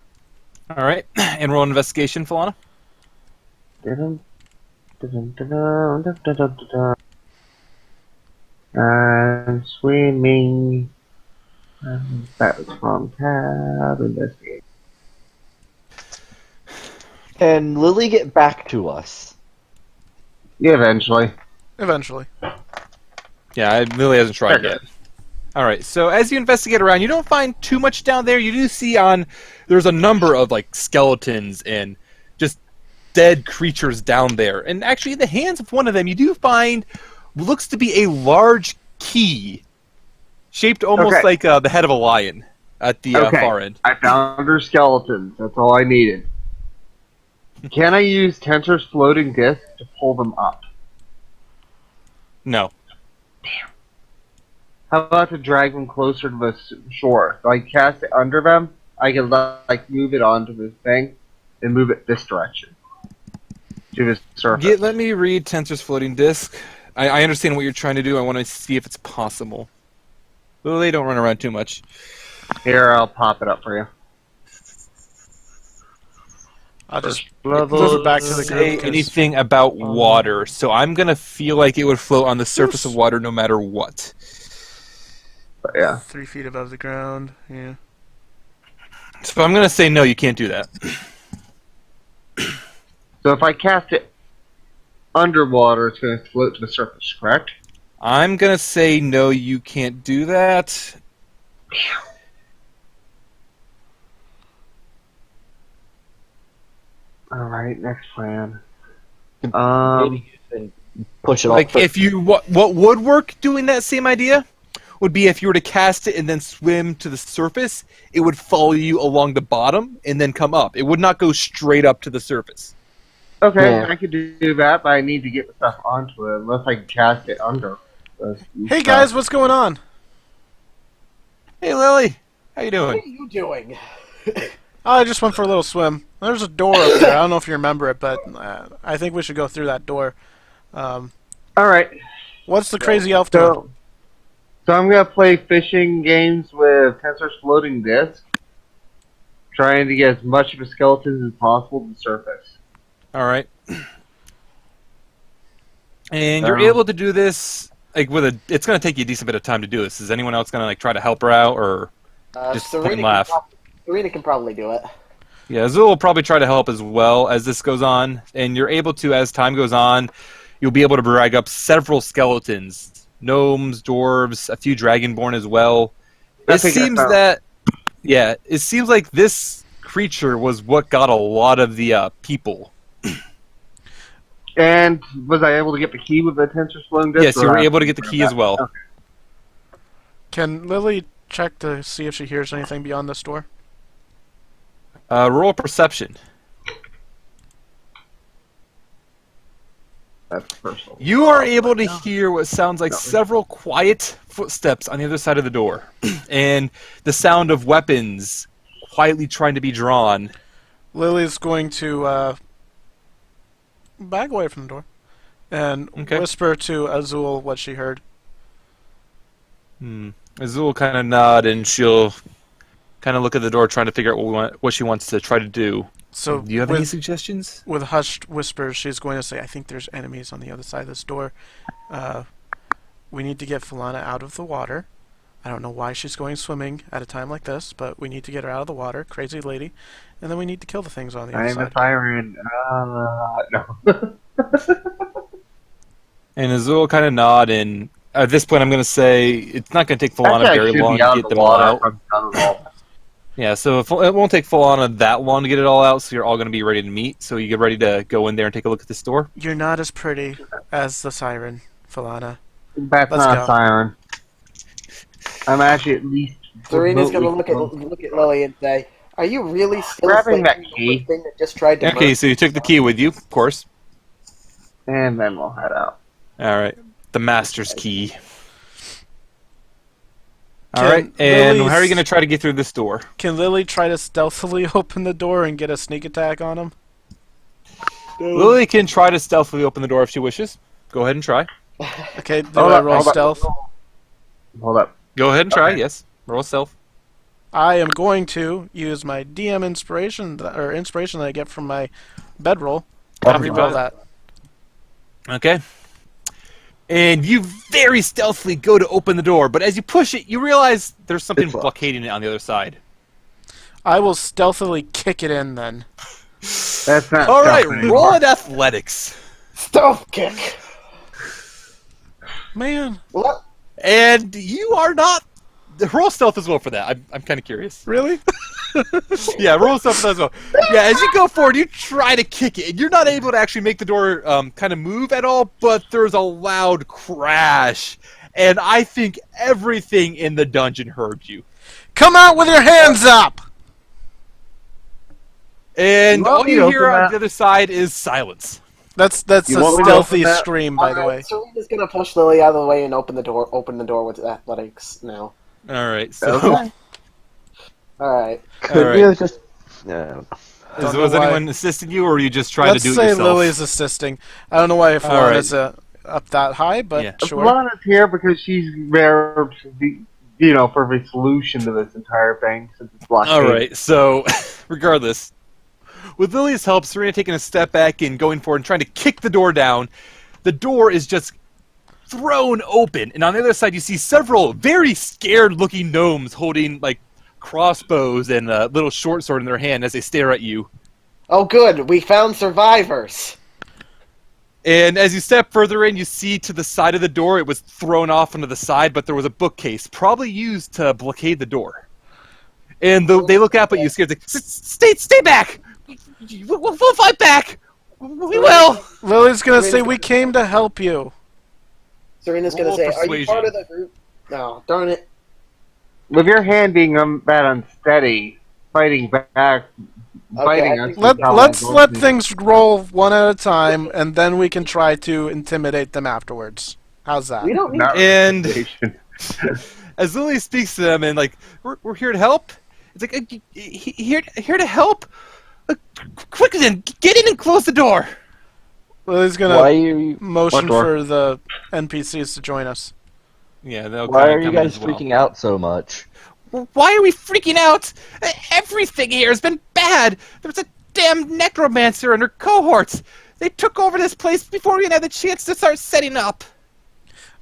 [SPEAKER 1] All right, and roll an investigation, Falana.
[SPEAKER 5] Dun, dun, dun, dun, dun, dun, dun, dun. And swimming. That was from tab. Investigate.
[SPEAKER 2] Can Lily get back to us?
[SPEAKER 5] Yeah, eventually.
[SPEAKER 3] Eventually.
[SPEAKER 1] Yeah, Lily hasn't tried
[SPEAKER 5] Okay.
[SPEAKER 1] yet. All right, so as you investigate around, you don't find too much down there. You do see there's a number of like skeletons and just dead creatures down there. And actually, in the hands of one of them, you do find what looks to be a large key, shaped almost
[SPEAKER 5] Okay.
[SPEAKER 1] like the head of a lion at the
[SPEAKER 5] Okay.
[SPEAKER 1] far end.
[SPEAKER 5] I found her skeletons. That's all I needed. Can I use Tensor's floating disc to pull them up?
[SPEAKER 1] No.
[SPEAKER 5] How about to drag them closer to the shore? If I cast it under them, I can like move it onto this thing and move it this direction to the surface.
[SPEAKER 1] Let me read Tensor's floating disc. I understand what you're trying to do. I want to see if it's possible. Lily, don't run around too much.
[SPEAKER 5] Here, I'll pop it up for you.
[SPEAKER 3] I'll just
[SPEAKER 5] Level.
[SPEAKER 3] move it back to the
[SPEAKER 1] Say
[SPEAKER 3] group. 'cause-
[SPEAKER 1] anything about water, so I'm gonna feel like it would float on the surface of water no matter what.
[SPEAKER 5] But yeah.
[SPEAKER 3] 3 feet above the ground. Yeah.
[SPEAKER 1] So I'm gonna say no, you can't do that.
[SPEAKER 5] So if I cast it underwater, it's going to float to the surface, correct?
[SPEAKER 1] I'm gonna say no, you can't do that.
[SPEAKER 5] Alright, next plan.
[SPEAKER 2] Maybe you can push it off.
[SPEAKER 1] Like if you what would work doing that same idea would be if you were to cast it and then swim to the surface, it would follow you along the bottom and then come up. It would not go straight up to the surface.
[SPEAKER 5] Okay,
[SPEAKER 2] Yeah.
[SPEAKER 5] I could do that, but I need to get the stuff onto it unless I cast it under.
[SPEAKER 3] Hey guys, what's going on?
[SPEAKER 1] Hey Lily, how you
[SPEAKER 4] What
[SPEAKER 1] doing?
[SPEAKER 4] are you doing?
[SPEAKER 3] Oh, I just went for a little swim. There's a door up there. I don't know if you remember it, but I think we should go through that door.
[SPEAKER 5] Alright,
[SPEAKER 3] What's the crazy elf doing?
[SPEAKER 5] so I'm going to play fishing games with Tensor's floating disc, trying to get as much of a skeleton as possible to the surface.
[SPEAKER 1] All right. And you're able to do this like it's going to take you a decent bit of time to do this. Is anyone else going to like try to help her out or just point and laugh?
[SPEAKER 4] Serena can probably do it.
[SPEAKER 1] Yeah, Azul will probably try to help as well as this goes on, and you're able to, as time goes on, you'll be able to drag up several skeletons, gnomes, dwarves, a few dragonborn as well.
[SPEAKER 5] I
[SPEAKER 1] It
[SPEAKER 5] think I
[SPEAKER 1] seems
[SPEAKER 5] found-
[SPEAKER 1] that, yeah, it seems like this creature was what got a lot of the people.
[SPEAKER 5] And was I able to get the key with the Tensor's floating disc?
[SPEAKER 1] Yes, you
[SPEAKER 5] or
[SPEAKER 1] were
[SPEAKER 5] I-
[SPEAKER 1] able to get the key as well.
[SPEAKER 5] Okay.
[SPEAKER 3] Can Lily check to see if she hears anything beyond this door?
[SPEAKER 1] Roll perception.
[SPEAKER 5] That's personal.
[SPEAKER 1] You are able to hear what sounds like several quiet footsteps on the other side of the door, and the sound of weapons quietly trying to be drawn.
[SPEAKER 3] Lily's going to back away from the door and
[SPEAKER 1] Okay.
[SPEAKER 3] whisper to Azul what she heard.
[SPEAKER 1] Azul will kind of nod, and she'll kind of look at the door, trying to figure out what she wants to try to do.
[SPEAKER 3] So
[SPEAKER 1] Do you have any suggestions?
[SPEAKER 3] with hushed whispers, she's going to say, I think there's enemies on the other side of this door. We need to get Falana out of the water. I don't know why she's going swimming at a time like this, but we need to get her out of the water, crazy lady. And then we need to kill the things on the other
[SPEAKER 5] I'm a
[SPEAKER 3] side.
[SPEAKER 5] siren. No.
[SPEAKER 1] And Azul will kind of nod, and at this point I'm going to say it's not going to take Falana
[SPEAKER 5] Actually, I
[SPEAKER 1] very
[SPEAKER 5] should
[SPEAKER 1] long
[SPEAKER 5] be
[SPEAKER 1] to
[SPEAKER 5] out of
[SPEAKER 1] get
[SPEAKER 5] the
[SPEAKER 1] them all
[SPEAKER 5] water
[SPEAKER 1] out.
[SPEAKER 5] if I'm done with all this.
[SPEAKER 1] Yeah, so it won't take Falana that long to get it all out, so you're all going to be ready to meet. So you get ready to go in there and take a look at this door.
[SPEAKER 3] You're not as pretty as the siren, Falana.
[SPEAKER 5] That's
[SPEAKER 3] Let's
[SPEAKER 5] not
[SPEAKER 3] go.
[SPEAKER 5] a siren. I'm actually at least.
[SPEAKER 4] Serena's gonna
[SPEAKER 5] remotely
[SPEAKER 4] look at Lily and say, "Are you really still
[SPEAKER 5] Grabbing that
[SPEAKER 4] fighting the
[SPEAKER 5] key.
[SPEAKER 4] thing that just tried to
[SPEAKER 1] Okay,
[SPEAKER 4] murder
[SPEAKER 1] so you took the key with you, of course.
[SPEAKER 5] And then we'll head out.
[SPEAKER 1] All right, the master's key. All right, and
[SPEAKER 3] Lily's-
[SPEAKER 1] how are you going to try to get through this door?
[SPEAKER 3] Can Lily try to stealthily open the door and get a sneak attack on him?
[SPEAKER 1] Lily can try to stealthily open the door if she wishes. Go ahead and try.
[SPEAKER 3] Okay, do I roll
[SPEAKER 5] hold up.
[SPEAKER 3] stealth?
[SPEAKER 5] Hold up.
[SPEAKER 1] Go ahead and try,
[SPEAKER 5] Okay.
[SPEAKER 1] yes. Roll stealth.
[SPEAKER 3] I am going to use my DM inspiration, or inspiration that I get from my bedroll.
[SPEAKER 1] Copy
[SPEAKER 3] Reroll
[SPEAKER 1] that.
[SPEAKER 3] that.
[SPEAKER 1] Okay. And you very stealthily go to open the door, but as you push it, you realize there's something
[SPEAKER 2] It's locked.
[SPEAKER 1] blockading it on the other side.
[SPEAKER 3] I will stealthily kick it in then.
[SPEAKER 5] That's not.
[SPEAKER 1] All right,
[SPEAKER 5] stealth
[SPEAKER 1] roll
[SPEAKER 5] anymore.
[SPEAKER 1] an athletics.
[SPEAKER 4] Stealth kick.
[SPEAKER 3] Man,
[SPEAKER 4] What?
[SPEAKER 1] And you are not... Roll stealth as well for that. I'm kind of curious.
[SPEAKER 3] really?
[SPEAKER 1] Yeah, roll stealth for that as well. Yeah, as you go forward, you try to kick it, and you're not able to actually make the door kind of move at all, but there's a loud crash. And I think everything in the dungeon heard you.
[SPEAKER 3] Come out with your hands up!
[SPEAKER 1] And
[SPEAKER 5] You want
[SPEAKER 1] all
[SPEAKER 5] me
[SPEAKER 1] you
[SPEAKER 5] to
[SPEAKER 1] hear
[SPEAKER 5] open
[SPEAKER 1] on
[SPEAKER 5] that?
[SPEAKER 1] the other side is silence.
[SPEAKER 3] That's
[SPEAKER 5] You
[SPEAKER 3] a
[SPEAKER 5] want me to
[SPEAKER 3] stealthy
[SPEAKER 5] open that?
[SPEAKER 3] scream, by the way.
[SPEAKER 4] Serena's gonna push Lily out of the way and open the door. Open the door with athletics now.
[SPEAKER 1] All right, so...
[SPEAKER 5] Okay.
[SPEAKER 4] All right.
[SPEAKER 2] Could
[SPEAKER 1] Alright.
[SPEAKER 2] you have just?
[SPEAKER 3] Don't know
[SPEAKER 1] Was
[SPEAKER 3] why.
[SPEAKER 1] anyone assisting you, or are you just trying
[SPEAKER 3] Let's
[SPEAKER 1] to do it
[SPEAKER 3] say
[SPEAKER 1] yourself?
[SPEAKER 3] Lily's assisting. I don't know why Falana's up that high, but
[SPEAKER 1] Yeah.
[SPEAKER 3] sure.
[SPEAKER 5] Lana's here because she's there to be, for the solution to this entire thing since it's blockade.
[SPEAKER 1] All right, so regardless, with Lily's help, Surina taking a step back and going forward and trying to kick the door down, the door is just thrown open, and on the other side you see several very scared-looking gnomes holding like crossbows and a little short sword in their hand as they stare at you.
[SPEAKER 4] Oh, good. We found survivors.
[SPEAKER 1] And as you step further in, you see to the side of the door, it was thrown off onto the side, but there was a bookcase, probably used to blockade the door. And they look up at you, scared, like, stay back! We'll fight back! We will!
[SPEAKER 3] Lily's gonna say, we came to help you.
[SPEAKER 4] Serena's gonna
[SPEAKER 1] Roll
[SPEAKER 4] say, "Are you
[SPEAKER 1] persuasion.
[SPEAKER 4] part of the group?" No, darn it.
[SPEAKER 5] With your hand being that unsteady, fighting back, biting
[SPEAKER 4] I
[SPEAKER 5] us.
[SPEAKER 4] think-
[SPEAKER 5] is how
[SPEAKER 3] Let's
[SPEAKER 5] I'm
[SPEAKER 3] let
[SPEAKER 5] going to-
[SPEAKER 3] things roll one at a time, and then we can try to intimidate them afterwards. How's that?
[SPEAKER 4] We don't need.
[SPEAKER 5] Not
[SPEAKER 1] And
[SPEAKER 5] reputation.
[SPEAKER 1] as Lily speaks to them and like, we're here to help. It's like, here to help. Quick then, get in and close the door.
[SPEAKER 3] Lily's
[SPEAKER 2] Why
[SPEAKER 3] gonna
[SPEAKER 2] are you?
[SPEAKER 3] motion
[SPEAKER 5] What door?
[SPEAKER 3] for the NPCs to join us.
[SPEAKER 1] Yeah, they'll
[SPEAKER 2] Why
[SPEAKER 1] kinda
[SPEAKER 2] are you
[SPEAKER 1] come in
[SPEAKER 2] guys
[SPEAKER 1] as well.
[SPEAKER 2] freaking out so much?
[SPEAKER 1] Why are we freaking out? Everything here has been bad. There's a damn necromancer and her cohorts. They took over this place before we even had the chance to start setting up.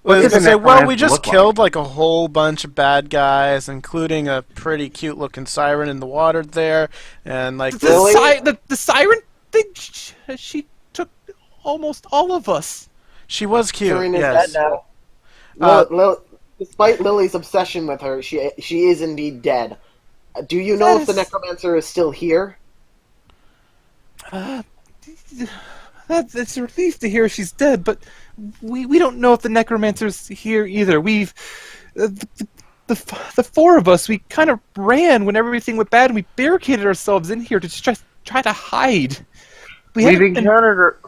[SPEAKER 3] Lily's
[SPEAKER 5] does
[SPEAKER 3] gonna
[SPEAKER 5] a
[SPEAKER 3] say, well, we
[SPEAKER 5] necromancer
[SPEAKER 3] just
[SPEAKER 5] look like?
[SPEAKER 3] killed like a whole bunch of bad guys, including a pretty cute-looking siren in the water there, and like
[SPEAKER 1] The,
[SPEAKER 4] Really?
[SPEAKER 1] the siren thing, she took almost all of us.
[SPEAKER 3] she was cute.
[SPEAKER 4] Serena's
[SPEAKER 3] Yes.
[SPEAKER 4] dead now.
[SPEAKER 3] Uh,
[SPEAKER 4] Despite Lily's obsession with her, she is indeed dead. Do you know if the
[SPEAKER 1] Yes.
[SPEAKER 4] necromancer is still here?
[SPEAKER 1] That's a relief to hear she's dead, but we don't know if the necromancer's here either. We've the four of us, we kind of ran when everything went bad, and we barricaded ourselves in here to just try to hide.
[SPEAKER 5] We've encountered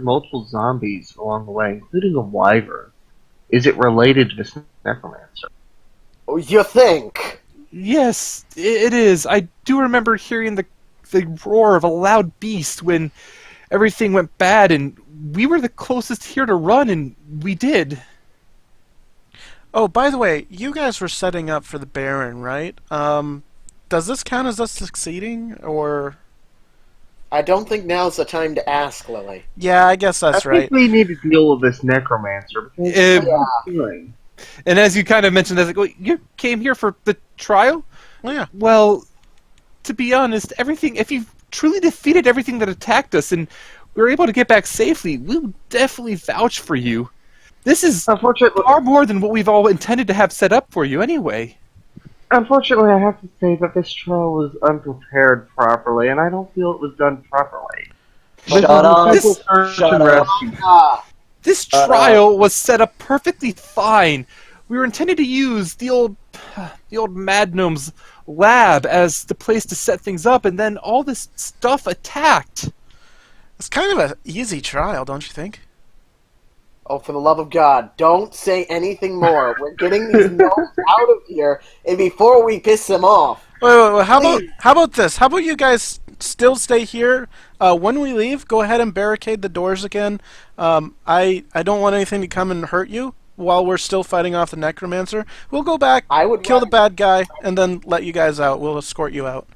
[SPEAKER 5] multiple zombies along the way, including a wyvern. Is it related to this necromancer?
[SPEAKER 4] Oh, you think?
[SPEAKER 1] Yes, it is. I do remember hearing the roar of a loud beast when everything went bad, and we were the closest here to run, and we did.
[SPEAKER 3] Oh, by the way, you guys were setting up for the Baron, right? Does this count as us succeeding, or?
[SPEAKER 4] I don't think now's the time to ask, Lily.
[SPEAKER 3] Yeah, I guess that's
[SPEAKER 5] I
[SPEAKER 3] right.
[SPEAKER 5] think we need to deal with this necromancer. Because
[SPEAKER 1] Yeah.
[SPEAKER 5] feeling.
[SPEAKER 1] And as you kind of mentioned, I was like, well, you came here for the trial?
[SPEAKER 3] Well, yeah.
[SPEAKER 1] Well, to be honest, everything, if you truly defeated everything that attacked us and we were able to get back safely, we will definitely vouch for you. This is
[SPEAKER 5] Unfortunately,
[SPEAKER 1] far more than what we've all intended to have set up for you anyway.
[SPEAKER 5] I have to say that this trial was unprepared properly, and I don't feel it was done properly.
[SPEAKER 2] Shut up!
[SPEAKER 1] This-
[SPEAKER 2] Shut up!
[SPEAKER 4] Ah,
[SPEAKER 1] This trial was set up perfectly fine. We were intended to use the old Mad Gnome's lab as the place to set things up, and then all this stuff attacked.
[SPEAKER 3] It's kind of an easy trial, don't you think?
[SPEAKER 4] Oh, for the love of God, don't say anything more. We're getting these gnomes out of here, and before we piss them off.
[SPEAKER 3] Wait.
[SPEAKER 4] Please.
[SPEAKER 3] How about this? How about you guys still stay here? When we leave, go ahead and barricade the doors again. I don't want anything to come and hurt you while we're still fighting off the necromancer. We'll go back, kill the bad guy, and then let you guys out. We'll escort you out.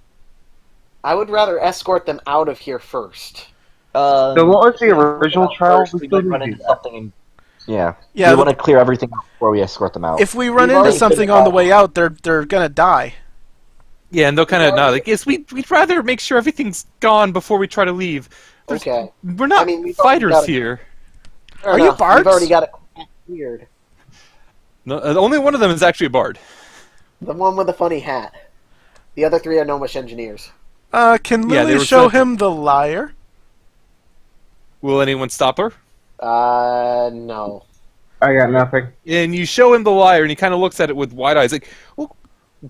[SPEAKER 4] I would rather escort them out of here first.
[SPEAKER 5] So what was the original trial?
[SPEAKER 2] First, we might run into something and
[SPEAKER 3] Yeah,
[SPEAKER 2] we want to clear everything out before we escort them out.
[SPEAKER 3] If we run
[SPEAKER 4] We've
[SPEAKER 3] into
[SPEAKER 4] already
[SPEAKER 3] something
[SPEAKER 4] been
[SPEAKER 3] on the way out, they're gonna die.
[SPEAKER 1] Yeah, and they'll kind of nod like, yes, we'd rather make sure everything's gone before we try to leave.
[SPEAKER 4] Okay.
[SPEAKER 1] We're not
[SPEAKER 4] we've already
[SPEAKER 1] fighters
[SPEAKER 4] got it.
[SPEAKER 1] here.
[SPEAKER 4] Fair
[SPEAKER 3] Are you
[SPEAKER 4] enough.
[SPEAKER 3] bards?
[SPEAKER 4] We've already got it weird.
[SPEAKER 1] No, only one of them is actually a bard.
[SPEAKER 4] The one with the funny hat. The other three are gnomish engineers.
[SPEAKER 3] Can
[SPEAKER 1] Yeah, they
[SPEAKER 3] Lily
[SPEAKER 1] were
[SPEAKER 3] show
[SPEAKER 1] sent-
[SPEAKER 3] him the lyre?
[SPEAKER 1] Will anyone stop her?
[SPEAKER 4] No.
[SPEAKER 5] I got nothing.
[SPEAKER 1] And you show him the lyre, and he kind of looks at it with wide eyes, like, well,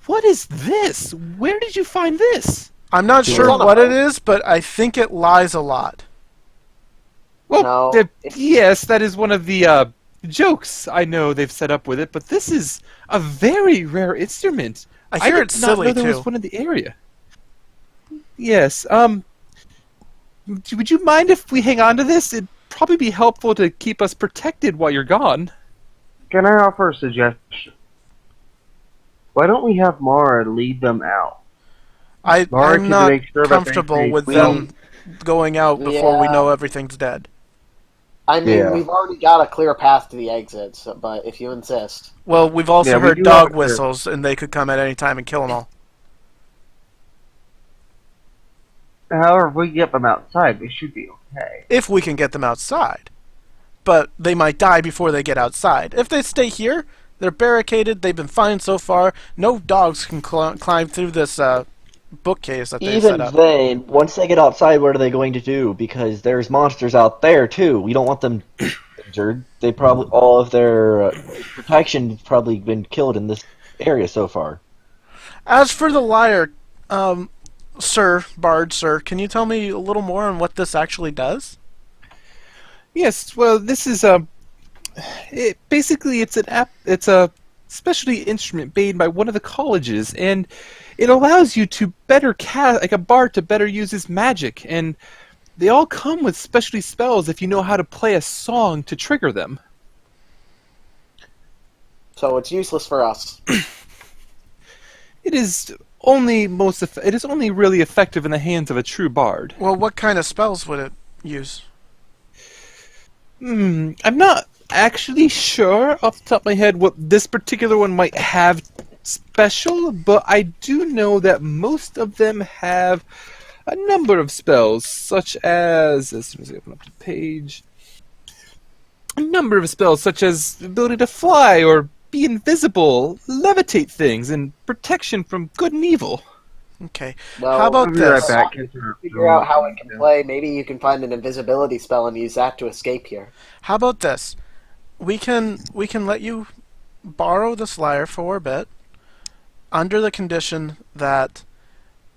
[SPEAKER 1] what is this? Where did you find this?
[SPEAKER 3] I'm not
[SPEAKER 2] Yeah.
[SPEAKER 3] sure
[SPEAKER 4] It's on a
[SPEAKER 3] what it
[SPEAKER 4] boat.
[SPEAKER 3] is, but I think it lies a lot.
[SPEAKER 1] Well,
[SPEAKER 4] No,
[SPEAKER 1] yes, that is one of the jokes I know they've set up with it, but this is a very rare instrument.
[SPEAKER 3] I hear
[SPEAKER 1] did
[SPEAKER 3] it's
[SPEAKER 1] not
[SPEAKER 3] silly
[SPEAKER 1] know there
[SPEAKER 3] too.
[SPEAKER 1] was one in the area. Yes, would you mind if we hang on to this? It'd probably be helpful to keep us protected while you're gone.
[SPEAKER 5] Can I offer a suggestion? Why don't we have Mara lead them out? Mara
[SPEAKER 3] I'm
[SPEAKER 5] can
[SPEAKER 3] not
[SPEAKER 5] make sure that
[SPEAKER 3] comfortable
[SPEAKER 5] they
[SPEAKER 3] with
[SPEAKER 2] stay
[SPEAKER 3] them going out before we
[SPEAKER 4] Yeah.
[SPEAKER 3] know everything's dead.
[SPEAKER 4] I mean,
[SPEAKER 2] Yeah.
[SPEAKER 4] we've already got a clear path to the exits, but if you insist.
[SPEAKER 3] Well, we've also
[SPEAKER 5] Yeah, we
[SPEAKER 3] heard
[SPEAKER 5] do
[SPEAKER 3] dog
[SPEAKER 5] have a clear-
[SPEAKER 3] whistles, and they could come at any time and kill them all.
[SPEAKER 5] However, if we get them outside, they should be okay.
[SPEAKER 3] If we can get them outside. But they might die before they get outside. If they stay here, they're barricaded, they've been fine so far. No dogs can climb through this bookcase that they set
[SPEAKER 2] Even
[SPEAKER 3] up.
[SPEAKER 2] then, once they get outside, what are they going to do? Because there's monsters out there too. We don't want them injured. They probably all of their protection's probably been killed in this area so far.
[SPEAKER 3] As for the lyre, sir, can you tell me a little more on what this actually does?
[SPEAKER 1] Yes, well, this is basically it's a specialty instrument made by one of the colleges, and it allows you to better cast, like a bard, to better use his magic, and they all come with specialty spells if you know how to play a song to trigger them.
[SPEAKER 4] So it's useless for us.
[SPEAKER 1] It is only really effective in the hands of a true bard.
[SPEAKER 3] Well, what kind of spells would it use?
[SPEAKER 1] I'm not actually sure off the top of my head what this particular one might have special, but I do know that most of them have a number of spells, such as soon as I open up the page, a number of spells such as the ability to fly or be invisible, levitate things, and protection from good and evil.
[SPEAKER 3] Okay.
[SPEAKER 4] Well,
[SPEAKER 3] How about
[SPEAKER 5] I'll be right
[SPEAKER 3] this?
[SPEAKER 5] back.
[SPEAKER 4] Figure out how it can play. Maybe you can find an invisibility spell and use that to escape here.
[SPEAKER 3] How about this? We can let you borrow this lyre for a bit, under the condition that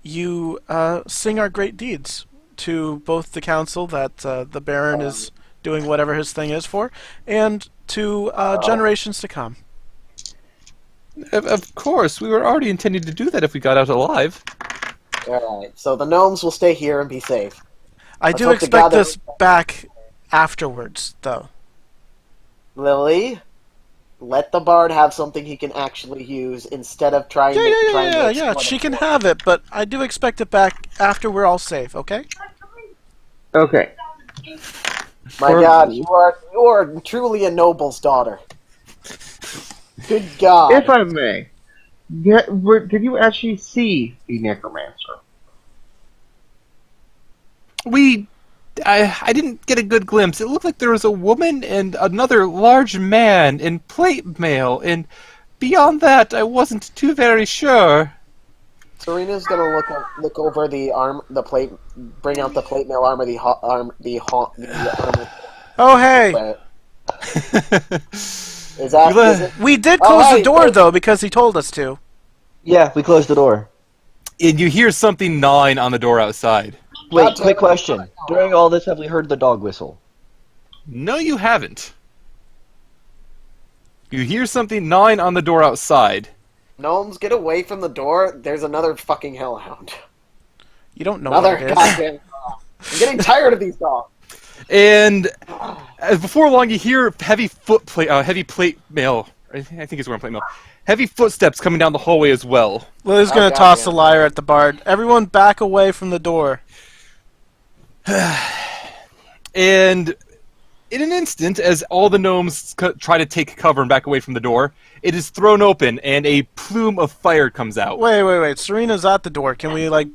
[SPEAKER 3] you sing our great deeds to both the council that the Baron is doing whatever his thing is for, and to generations to come.
[SPEAKER 1] Of course, we were already intending to do that if we got out alive.
[SPEAKER 4] Alright, so the gnomes will stay here and be safe.
[SPEAKER 3] I
[SPEAKER 4] Let's
[SPEAKER 3] do
[SPEAKER 4] hope to
[SPEAKER 3] expect
[SPEAKER 4] God that
[SPEAKER 3] this back afterwards, though.
[SPEAKER 4] Lily, let the bard have something he can actually use instead of trying to
[SPEAKER 3] Yeah. She can have it, but I do expect it back after we're all safe. Okay?
[SPEAKER 5] Okay.
[SPEAKER 4] My God, you are truly a noble's daughter. Good God.
[SPEAKER 5] If I may, did you actually see the necromancer?
[SPEAKER 1] I didn't get a good glimpse. It looked like there was a woman and another large man in plate mail, and beyond that, I wasn't too very sure.
[SPEAKER 4] Serina's gonna look over the plate, bring out the plate mail armor, the armor.
[SPEAKER 3] Oh, hey!
[SPEAKER 4] Is it?
[SPEAKER 3] We did
[SPEAKER 4] Oh,
[SPEAKER 3] close
[SPEAKER 4] hey,
[SPEAKER 3] the door,
[SPEAKER 4] hey.
[SPEAKER 3] though, because he told us to.
[SPEAKER 2] Yeah, we closed the door.
[SPEAKER 1] And you hear something gnawing on the door outside.
[SPEAKER 2] Wait, quick question. During all this, have we heard the dog whistle?
[SPEAKER 1] No, you haven't. You hear something gnawing on the door outside.
[SPEAKER 4] Gnomes, get away from the door. There's another fucking hellhound.
[SPEAKER 3] You don't know
[SPEAKER 4] Another
[SPEAKER 3] what it is.
[SPEAKER 4] goddamn dog. I'm getting tired of these dogs.
[SPEAKER 1] And before long, you hear heavy plate mail. I think it's wearing plate mail. Heavy footsteps coming down the hallway as well.
[SPEAKER 3] Lily's
[SPEAKER 4] Oh,
[SPEAKER 3] gonna toss the
[SPEAKER 4] goddamn.
[SPEAKER 3] lyre at the bard. Everyone back away from the door.
[SPEAKER 1] And in an instant, as all the gnomes try to take cover and back away from the door, it is thrown open, and a plume of fire comes out.
[SPEAKER 3] Wait. Serina's at the door. Can we, like,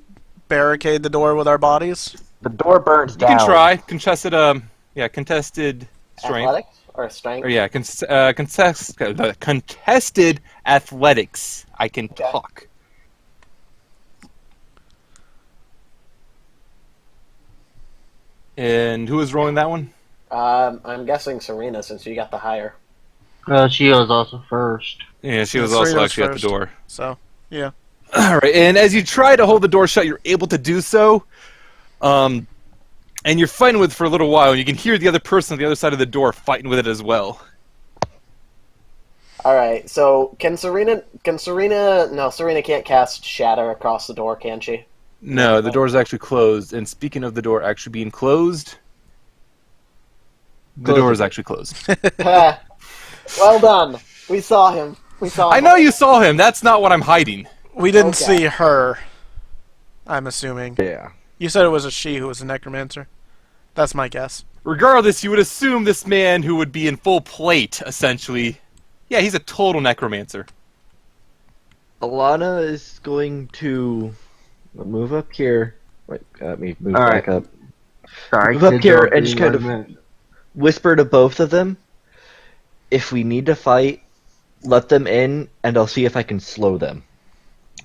[SPEAKER 3] barricade the door with our bodies?
[SPEAKER 2] The door burns
[SPEAKER 1] You
[SPEAKER 2] down.
[SPEAKER 1] can try. Contested strength.
[SPEAKER 4] Athletics or strength?
[SPEAKER 1] Or yeah, contested athletics. I can talk. And who is rolling that one?
[SPEAKER 4] I'm guessing Surina, since you got the higher.
[SPEAKER 5] She was also first.
[SPEAKER 1] Yeah, she
[SPEAKER 3] Yeah,
[SPEAKER 1] was also
[SPEAKER 3] Serena's
[SPEAKER 1] actually at
[SPEAKER 3] first.
[SPEAKER 1] the door.
[SPEAKER 3] So, yeah.
[SPEAKER 1] All right, and as you try to hold the door shut, you're able to do so. And you're fighting with it for a little while, and you can hear the other person on the other side of the door fighting with it as well.
[SPEAKER 4] Alright, so can Surina... No, Surina can't cast Shatter across the door, can she?
[SPEAKER 1] No, the door is actually closed. And speaking of the door actually being closed, the door is actually closed.
[SPEAKER 4] Well done. We saw him.
[SPEAKER 1] I know you saw him. That's not what I'm hiding.
[SPEAKER 3] We didn't
[SPEAKER 4] Okay.
[SPEAKER 3] see her, I'm assuming.
[SPEAKER 2] Yeah.
[SPEAKER 3] You said it was a she who was a necromancer. That's my guess.
[SPEAKER 1] Regardless, you would assume this man who would be in full plate, essentially. Yeah, he's a total necromancer.
[SPEAKER 2] Alana is going to move up here. Wait, let me move
[SPEAKER 5] All
[SPEAKER 2] back
[SPEAKER 5] right.
[SPEAKER 2] up.
[SPEAKER 5] Sorry,
[SPEAKER 2] Move up
[SPEAKER 5] kids
[SPEAKER 2] here
[SPEAKER 5] are
[SPEAKER 2] and just
[SPEAKER 5] being
[SPEAKER 2] kind of-
[SPEAKER 5] movement.
[SPEAKER 2] Whisper to both of them. If we need to fight, let them in, and I'll see if I can slow them.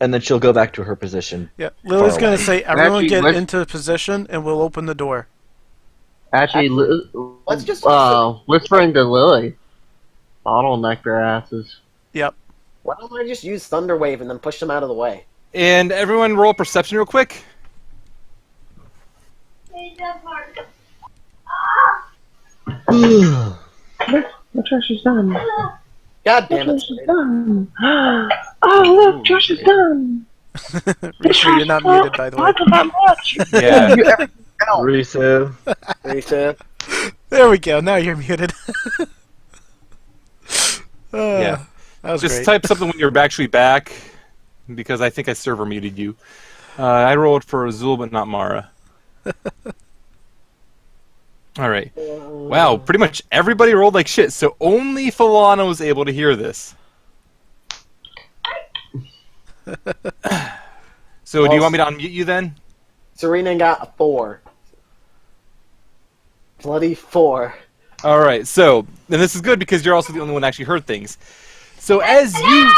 [SPEAKER 2] And then she'll go back to her position.
[SPEAKER 3] Yeah, Lily's
[SPEAKER 2] Far
[SPEAKER 3] gonna
[SPEAKER 2] away.
[SPEAKER 3] say, everyone
[SPEAKER 5] Actually,
[SPEAKER 3] get
[SPEAKER 5] let's-
[SPEAKER 3] into position, and we'll open the door.
[SPEAKER 5] Actually,
[SPEAKER 4] Let's just-
[SPEAKER 5] whispering to Lily. Bottleneck their asses.
[SPEAKER 3] Yep.
[SPEAKER 4] Why don't I just use Thunder Wave and then push them out of the way?
[SPEAKER 1] And everyone roll perception real quick.
[SPEAKER 5] Look, Josh is done.
[SPEAKER 4] God damn it.
[SPEAKER 5] done. Oh, look, Josh is done.
[SPEAKER 3] Rishi, you're not muted, by the way.
[SPEAKER 5] That much.
[SPEAKER 1] Yeah.
[SPEAKER 2] Risu.
[SPEAKER 4] Risa.
[SPEAKER 3] There we go. Now you're muted.
[SPEAKER 1] Yeah.
[SPEAKER 3] That was
[SPEAKER 1] Just
[SPEAKER 3] great.
[SPEAKER 1] type something when you're actually back, because I think I server muted you. I rolled for Azul, but not Mara. All right. Wow, pretty much everybody rolled like shit, so only Falana was able to hear this. So do you want me to unmute you then?
[SPEAKER 4] Surina got a 4. Bloody 4.
[SPEAKER 1] All right. So, and this is good because you're also the only one that actually heard things. So as you,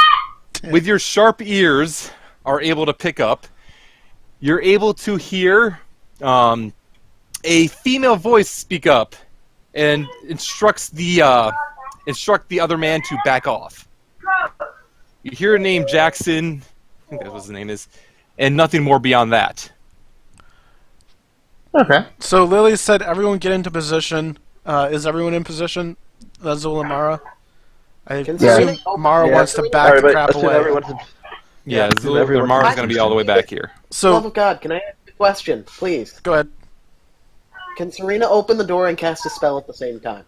[SPEAKER 1] with your sharp ears, are able to pick up, you're able to hear a female voice speak up and instruct the other man to back off. You hear a name Jackson, I think that's what his name is, and nothing more beyond that.
[SPEAKER 5] Okay.
[SPEAKER 3] So Lily said, everyone get into position. Is everyone in position? Azul and Mara? I
[SPEAKER 4] Can
[SPEAKER 3] assume
[SPEAKER 4] Surina-
[SPEAKER 3] Mara
[SPEAKER 2] Yeah.
[SPEAKER 3] wants to back
[SPEAKER 2] Alright,
[SPEAKER 3] the
[SPEAKER 2] but
[SPEAKER 3] crap
[SPEAKER 2] assume
[SPEAKER 3] away.
[SPEAKER 2] everyone's in-
[SPEAKER 1] Yeah,
[SPEAKER 2] Yeah,
[SPEAKER 1] Zul,
[SPEAKER 2] everyone-
[SPEAKER 1] Mara's going to be all the way back here.
[SPEAKER 4] Love
[SPEAKER 3] So,
[SPEAKER 4] of God, can I ask a question, please?
[SPEAKER 3] go ahead.
[SPEAKER 4] Can Surina open the door and cast a spell at the same time?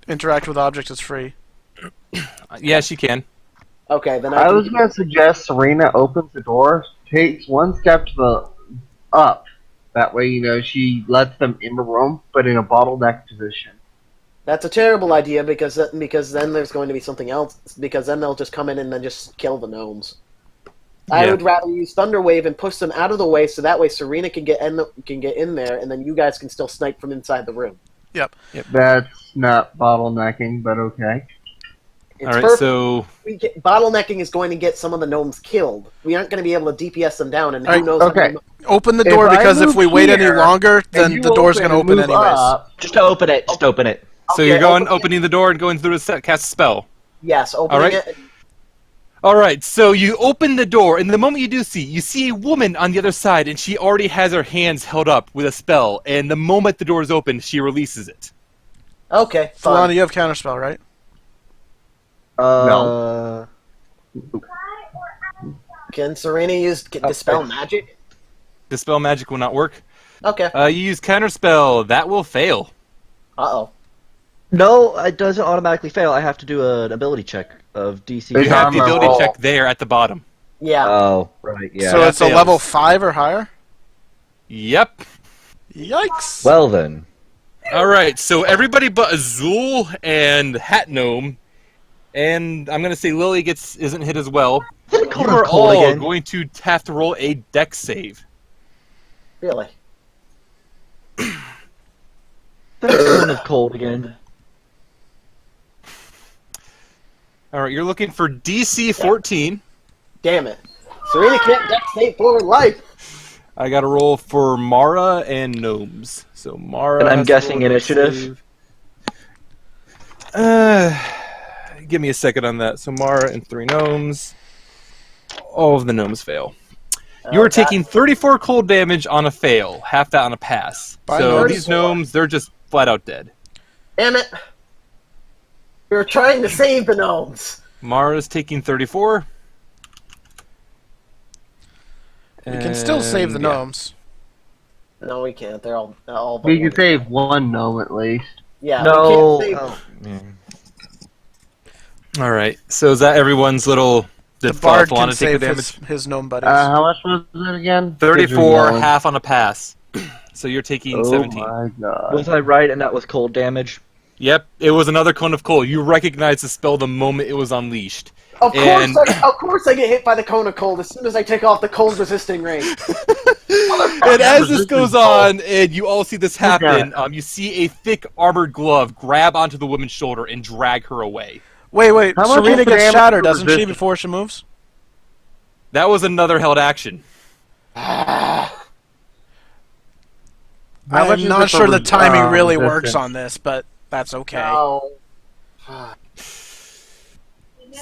[SPEAKER 3] Interact with objects is free.
[SPEAKER 1] Yeah, she can.
[SPEAKER 4] Okay, then
[SPEAKER 5] I
[SPEAKER 4] can-
[SPEAKER 5] was going to suggest Serena opens the door, takes one step to the up. That way, you know, she lets them in the room, but in a bottleneck position.
[SPEAKER 4] That's a terrible idea because then there's going to be something else. Because then they'll just come in and then just kill the gnomes. I
[SPEAKER 1] Yeah.
[SPEAKER 4] would rather use Thunder Wave and push them out of the way, so that way Surina can get in there, and then you guys can still snipe from inside the room.
[SPEAKER 5] That's not bottlenecking, but okay.
[SPEAKER 4] It's
[SPEAKER 1] All right,
[SPEAKER 4] perfect.
[SPEAKER 1] so
[SPEAKER 4] Bottlenecking is going to get some of the gnomes killed. We aren't going to be able to DPS them down, and who
[SPEAKER 3] Alright,
[SPEAKER 4] knows?
[SPEAKER 5] okay.
[SPEAKER 3] Open the
[SPEAKER 5] If
[SPEAKER 3] door
[SPEAKER 5] I
[SPEAKER 3] because if
[SPEAKER 5] move
[SPEAKER 3] we wait any
[SPEAKER 5] here,
[SPEAKER 3] longer,
[SPEAKER 5] And
[SPEAKER 3] then
[SPEAKER 5] you
[SPEAKER 3] the door's going to
[SPEAKER 5] and
[SPEAKER 3] open
[SPEAKER 5] move
[SPEAKER 3] anyways.
[SPEAKER 5] up,
[SPEAKER 2] Just open it. Just open it.
[SPEAKER 1] So
[SPEAKER 4] Okay,
[SPEAKER 1] you're going
[SPEAKER 4] open it.
[SPEAKER 1] opening the door and going through to cast a spell.
[SPEAKER 4] Yes, opening
[SPEAKER 1] All right.
[SPEAKER 4] it.
[SPEAKER 1] All right, so you open the door, and the moment you do you see a woman on the other side, and she already has her hands held up with a spell. And the moment the door is open, she releases it.
[SPEAKER 4] Okay,
[SPEAKER 3] Falana,
[SPEAKER 4] fine.
[SPEAKER 3] you have counterspell, right?
[SPEAKER 2] No.
[SPEAKER 4] Can Serena use Dispel Magic?
[SPEAKER 1] Dispel magic will not work.
[SPEAKER 4] Okay.
[SPEAKER 1] You use counterspell. That will fail.
[SPEAKER 4] Uh-oh.
[SPEAKER 2] No, it doesn't automatically fail. I have to do an ability check of DC.
[SPEAKER 1] You have the
[SPEAKER 5] on my
[SPEAKER 1] ability
[SPEAKER 5] roll.
[SPEAKER 1] check there at the bottom.
[SPEAKER 4] Yeah.
[SPEAKER 2] Oh, right, yeah.
[SPEAKER 3] So
[SPEAKER 1] that
[SPEAKER 3] it's a
[SPEAKER 1] fails.
[SPEAKER 3] level 5 or higher?
[SPEAKER 1] Yep.
[SPEAKER 3] Yikes!
[SPEAKER 2] Well then.
[SPEAKER 1] All right. So everybody but Azul and Hat Gnome, and I'm gonna say Lily isn't hit as well.
[SPEAKER 2] Is it
[SPEAKER 1] You
[SPEAKER 2] cold
[SPEAKER 1] are
[SPEAKER 2] cold
[SPEAKER 1] all
[SPEAKER 2] again?
[SPEAKER 1] going to have to roll a Dex save.
[SPEAKER 4] Really?
[SPEAKER 2] That's one of cold again.
[SPEAKER 1] All right. You're looking for DC 14.
[SPEAKER 4] Damn it. Serena can't Dex save for life.
[SPEAKER 1] I got to roll for Mara and Gnomes. So Mara.
[SPEAKER 2] And I'm
[SPEAKER 1] has to
[SPEAKER 2] guessing
[SPEAKER 1] roll a Dex
[SPEAKER 2] initiative?
[SPEAKER 1] save. Give me a second on that. So Mara and 3 Gnomes. All of the Gnomes fail. You are taking 34 cold damage on a fail, half that on a pass.
[SPEAKER 3] By
[SPEAKER 1] So
[SPEAKER 3] Gnomes.
[SPEAKER 1] these Gnomes, they're just flat out dead.
[SPEAKER 4] Damn it. We were trying to save the gnomes.
[SPEAKER 1] Mara's taking 34.
[SPEAKER 3] We can still save the
[SPEAKER 1] And, yeah.
[SPEAKER 3] gnomes.
[SPEAKER 4] No, we can't. They're all but
[SPEAKER 5] We can
[SPEAKER 4] one.
[SPEAKER 5] save one gnome at least.
[SPEAKER 4] Yeah,
[SPEAKER 2] No.
[SPEAKER 4] we can't save...
[SPEAKER 2] Oh, man.
[SPEAKER 1] All right. So is that everyone's little?
[SPEAKER 3] The
[SPEAKER 1] Did
[SPEAKER 3] bard
[SPEAKER 1] Falana
[SPEAKER 3] can
[SPEAKER 1] take
[SPEAKER 3] save
[SPEAKER 1] the damage?
[SPEAKER 3] his gnome buddies.
[SPEAKER 5] How much was it again?
[SPEAKER 1] 34, half on a pass. So you're taking
[SPEAKER 5] Oh
[SPEAKER 1] 17.
[SPEAKER 5] my god.
[SPEAKER 2] Was I right and that was cold damage?
[SPEAKER 1] Yep, it was another cone of cold. You recognized the spell the moment it was unleashed.
[SPEAKER 4] Of
[SPEAKER 1] And-
[SPEAKER 4] course I get hit by the cone of cold as soon as I take off the cold resisting ring.
[SPEAKER 1] And as this goes on, and you all see this happen, you see a thick armored glove grab onto the woman's shoulder and drag her away.
[SPEAKER 3] Wait.
[SPEAKER 5] How much
[SPEAKER 3] Serena
[SPEAKER 5] is the
[SPEAKER 3] gets
[SPEAKER 5] damage
[SPEAKER 3] shattered,
[SPEAKER 5] to
[SPEAKER 3] doesn't she,
[SPEAKER 5] resistance?
[SPEAKER 3] before she moves?
[SPEAKER 1] That was another held action.
[SPEAKER 5] How much
[SPEAKER 3] I'm
[SPEAKER 5] is
[SPEAKER 3] not
[SPEAKER 5] it for
[SPEAKER 3] sure the timing really
[SPEAKER 5] resistance?
[SPEAKER 3] works on this, but that's okay.
[SPEAKER 4] Oh.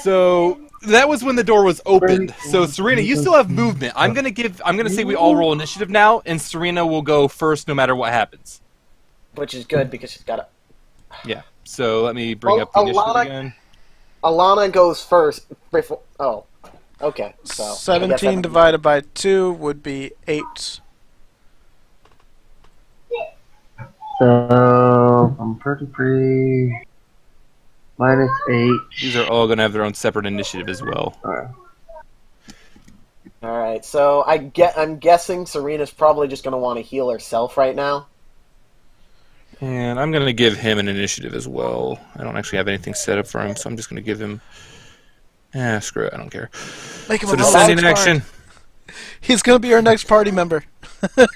[SPEAKER 1] So that was when the door was opened. So Serena, you still have movement. I'm gonna say we all roll initiative now, and Serena will go first no matter what happens.
[SPEAKER 4] Which is good because she's got a...
[SPEAKER 1] Yeah. So let me bring
[SPEAKER 4] Well,
[SPEAKER 1] up the initiative
[SPEAKER 4] Alana-
[SPEAKER 1] again.
[SPEAKER 4] Alana goes first before... Oh. Okay, so... I guess
[SPEAKER 3] 17
[SPEAKER 4] I'm-
[SPEAKER 3] divided by 2 would be 8.
[SPEAKER 5] So, I'm 33 minus 8.
[SPEAKER 1] These are all gonna have their own separate initiative as well.
[SPEAKER 4] Alright, so I'm guessing Serena's probably just going to want to heal herself right now.
[SPEAKER 1] And I'm gonna give him an initiative as well. I don't actually have anything set up for him, so I'm just gonna give him. Screw it, I don't care.
[SPEAKER 3] Make him
[SPEAKER 1] So
[SPEAKER 3] a
[SPEAKER 1] descending
[SPEAKER 3] Warlock
[SPEAKER 1] action.
[SPEAKER 3] bard. He's going to be our next party member.